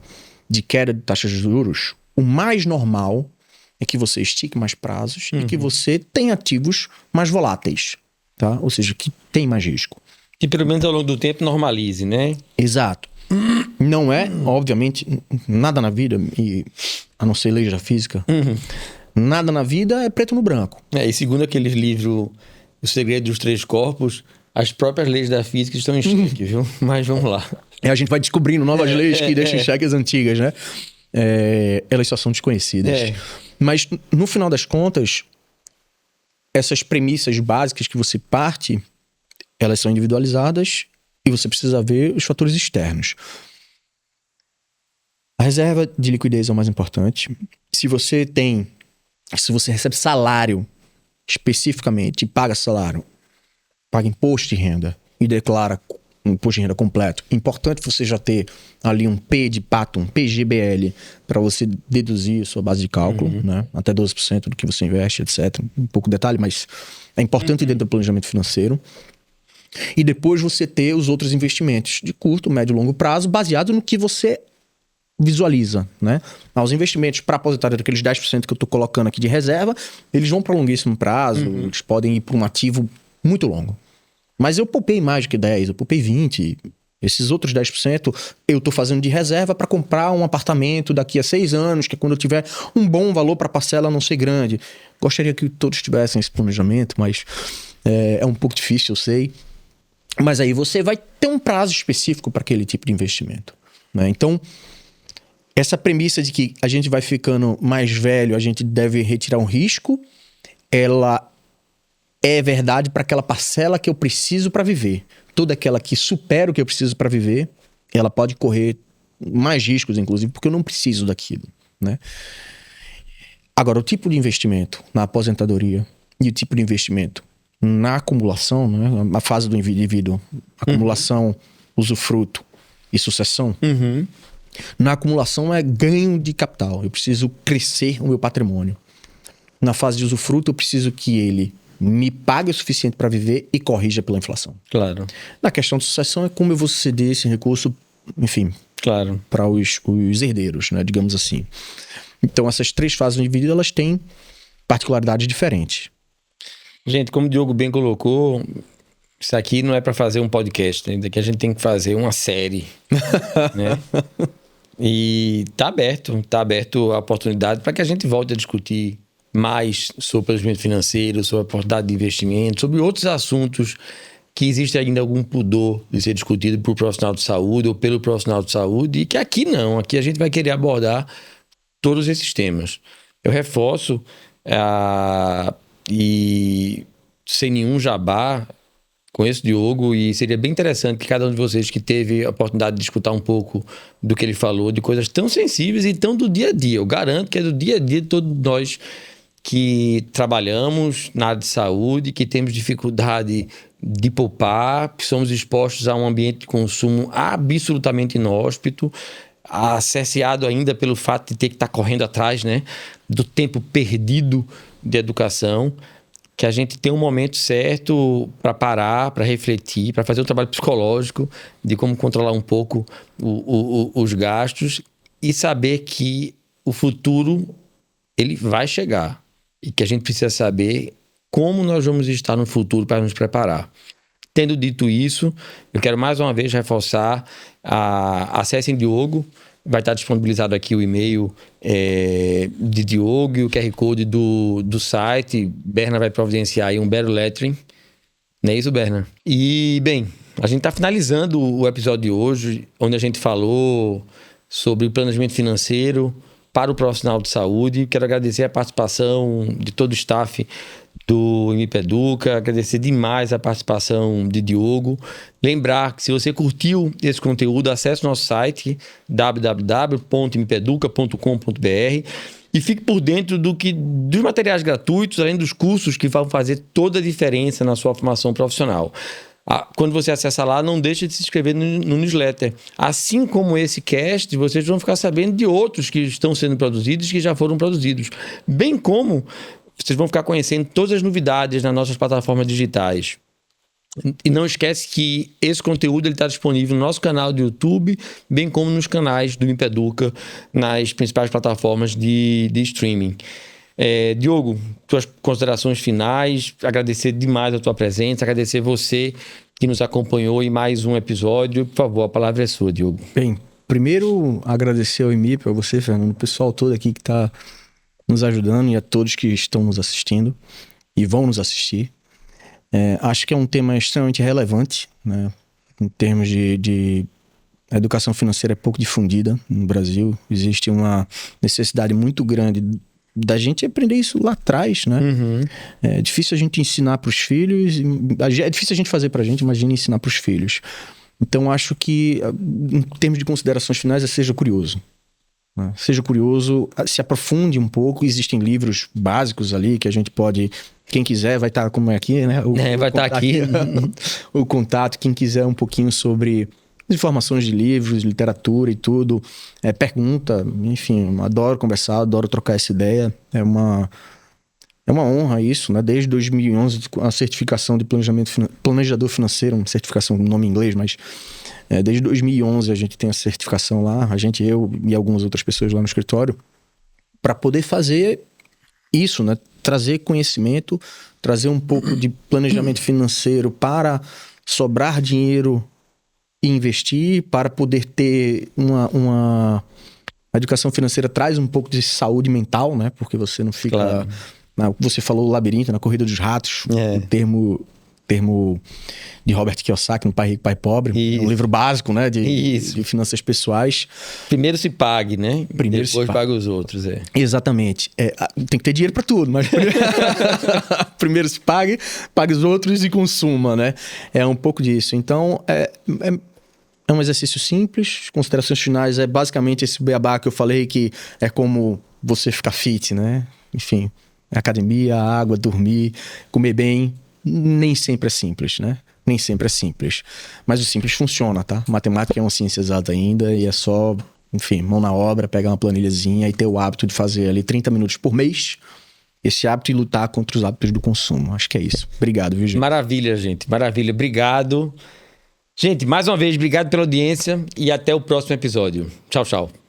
de queda de taxas de juros, o mais normal é que você estique mais prazos e que você tenha ativos mais voláteis, tá? Ou seja, que tem mais risco. Que pelo menos ao longo do tempo normalize, né? Exato. Não é, obviamente, nada na vida, a não ser leis da física, nada na vida é preto no branco. E segundo aquele livro O Segredo dos Três Corpos, as próprias leis da física estão em xeque, viu? Mas vamos lá. A gente vai descobrindo novas leis que deixam em xeque as antigas, né? Elas só são desconhecidas. Mas, no final das contas, essas premissas básicas que você parte, elas são individualizadas e você precisa ver os fatores externos. A reserva de liquidez é o mais importante. Se você recebe salário especificamente e paga salário, paga imposto de renda e declara um imposto de renda completo, é importante você já ter ali um P de pato, um PGBL, para você deduzir a sua base de cálculo, né? Até 12% do que você investe, etc. Um pouco de detalhe, mas é importante dentro do planejamento financeiro. E depois você ter os outros investimentos de curto, médio e longo prazo, baseado no que você visualiza, né? Os investimentos para aposentadoria, aqueles 10% que eu estou colocando aqui de reserva, eles vão para longuíssimo prazo, eles podem ir para um ativo muito longo. Mas eu poupei mais do que 10, eu poupei 20. Esses outros 10% eu estou fazendo de reserva para comprar um apartamento daqui a 6 anos, que é quando eu tiver um bom valor para a parcela não ser grande. Gostaria que todos tivessem esse planejamento, mas é um pouco difícil, eu sei. Mas aí você vai ter um prazo específico para aquele tipo de investimento, né? Então, essa premissa de que a gente vai ficando mais velho, a gente deve retirar um risco, ela é verdade para aquela parcela que eu preciso para viver. Toda aquela que supera o que eu preciso para viver, ela pode correr mais riscos, inclusive, porque eu não preciso daquilo, né? Agora, o tipo de investimento na aposentadoria e o tipo de investimento na acumulação, né? A fase do indivíduo, acumulação, usufruto e sucessão. Na acumulação é ganho de capital. Eu preciso crescer o meu patrimônio. Na fase de usufruto, eu preciso que ele me pague o suficiente para viver e corrija pela inflação. Claro. Na questão de sucessão é como eu vou ceder esse recurso, enfim, Claro. para os herdeiros, né, digamos assim. Então, essas 3 fases do indivíduo, elas têm particularidades diferentes. Gente, como o Diogo bem colocou, isso aqui não é para fazer um podcast, né? Daqui a gente tem que fazer uma série, né? E tá aberto a oportunidade para que a gente volte a discutir mais sobre planejamento financeiro, sobre a oportunidade de investimento, sobre outros assuntos que existe ainda algum pudor de ser discutido por profissional de saúde ou pelo profissional de saúde, e que aqui não, aqui a gente vai querer abordar todos esses temas. Eu reforço, e sem nenhum jabá, conheço o Diogo e seria bem interessante que cada um de vocês que teve a oportunidade de escutar um pouco do que ele falou, de coisas tão sensíveis e tão do dia a dia. Eu garanto que é do dia a dia de todos nós que trabalhamos na área de saúde, que temos dificuldade de poupar, que somos expostos a um ambiente de consumo absolutamente inóspito, cerceado ainda pelo fato de ter que estar correndo atrás, né, do tempo perdido de educação, que a gente tem um momento certo para parar, para refletir, para fazer um trabalho psicológico de como controlar um pouco os gastos e saber que o futuro ele vai chegar e que a gente precisa saber como nós vamos estar no futuro para nos preparar. Tendo dito isso, eu quero mais uma vez reforçar, acessem Diogo, vai estar disponibilizado aqui o e-mail de Diogo e o QR Code do site. Berna vai providenciar aí um belo lettering. Não é isso, Berna? E, bem, a gente está finalizando o episódio de hoje, onde a gente falou sobre o planejamento financeiro para o profissional de saúde. Quero agradecer a participação de todo o staff do MP Educa, agradecer demais a participação de Diogo. Lembrar que se você curtiu esse conteúdo, acesse o nosso site www.mpeduca.com.br e fique por dentro dos materiais gratuitos, além dos cursos que vão fazer toda a diferença na sua formação profissional. Quando você acessar lá, não deixe de se inscrever no newsletter. Assim como esse cast, vocês vão ficar sabendo de outros que estão sendo produzidos, que já foram produzidos. Bem como vocês vão ficar conhecendo todas as novidades nas nossas plataformas digitais. E não esquece que esse conteúdo está disponível no nosso canal do YouTube, bem como nos canais do MP Educa, nas principais plataformas de streaming. Diogo, tuas considerações finais, agradecer demais a tua presença, agradecer você que nos acompanhou em mais um episódio. Por favor, a palavra é sua, Diogo. Bem, primeiro agradecer ao IMIP, a você, Fernando, o pessoal todo aqui que está nos ajudando e a todos que estão nos assistindo e vão nos assistir. Acho que é um tema extremamente relevante, né? Em termos de a educação financeira é pouco difundida no Brasil. Existe uma necessidade muito grande da gente aprender isso lá atrás, né? É difícil a gente ensinar para os filhos, é difícil a gente fazer para a gente, imagina ensinar para os filhos. Então acho que, em termos de considerações finais, seja curioso. né? Seja curioso, se aprofunde um pouco. Existem livros básicos ali que a gente pode... Quem quiser vai estar como é aqui, né? Vai estar aqui. O contato, quem quiser um pouquinho sobre informações de livros, literatura e tudo, pergunta, enfim, adoro conversar, adoro trocar essa ideia. É uma honra isso, né? Desde 2011, a certificação de planejador financeiro, uma certificação, nome em inglês, mas desde 2011 a gente tem a certificação lá, eu e algumas outras pessoas lá no escritório, para poder fazer isso, né? Trazer conhecimento, trazer um pouco de planejamento financeiro para sobrar dinheiro e investir, para poder ter uma... A educação financeira traz um pouco de saúde mental, né? Porque você não fica... Claro. Você falou o labirinto, na corrida dos ratos, o termo de Robert Kiyosaki, no Pai Rico, Pai Pobre, um livro básico, né, de finanças pessoais. Primeiro se pague, né? Primeiro depois pague os outros, Exatamente. Tem que ter dinheiro para tudo, mas primeiro se pague os outros e consuma, né? É um pouco disso. Então, é um exercício simples. Considerações finais é basicamente esse beabá que eu falei, que é como você ficar fit, né? Enfim, academia, água, dormir, comer bem. Nem sempre é simples, né? Nem sempre é simples. Mas o simples funciona, tá? Matemática é uma ciência exata ainda e é só, enfim, mão na obra, pegar uma planilhazinha e ter o hábito de fazer ali 30 minutos por mês. Esse hábito e lutar contra os hábitos do consumo. Acho que é isso. Obrigado, viu, gente? Maravilha, gente. Maravilha. Obrigado. Gente, mais uma vez, obrigado pela audiência e até o próximo episódio. Tchau, tchau.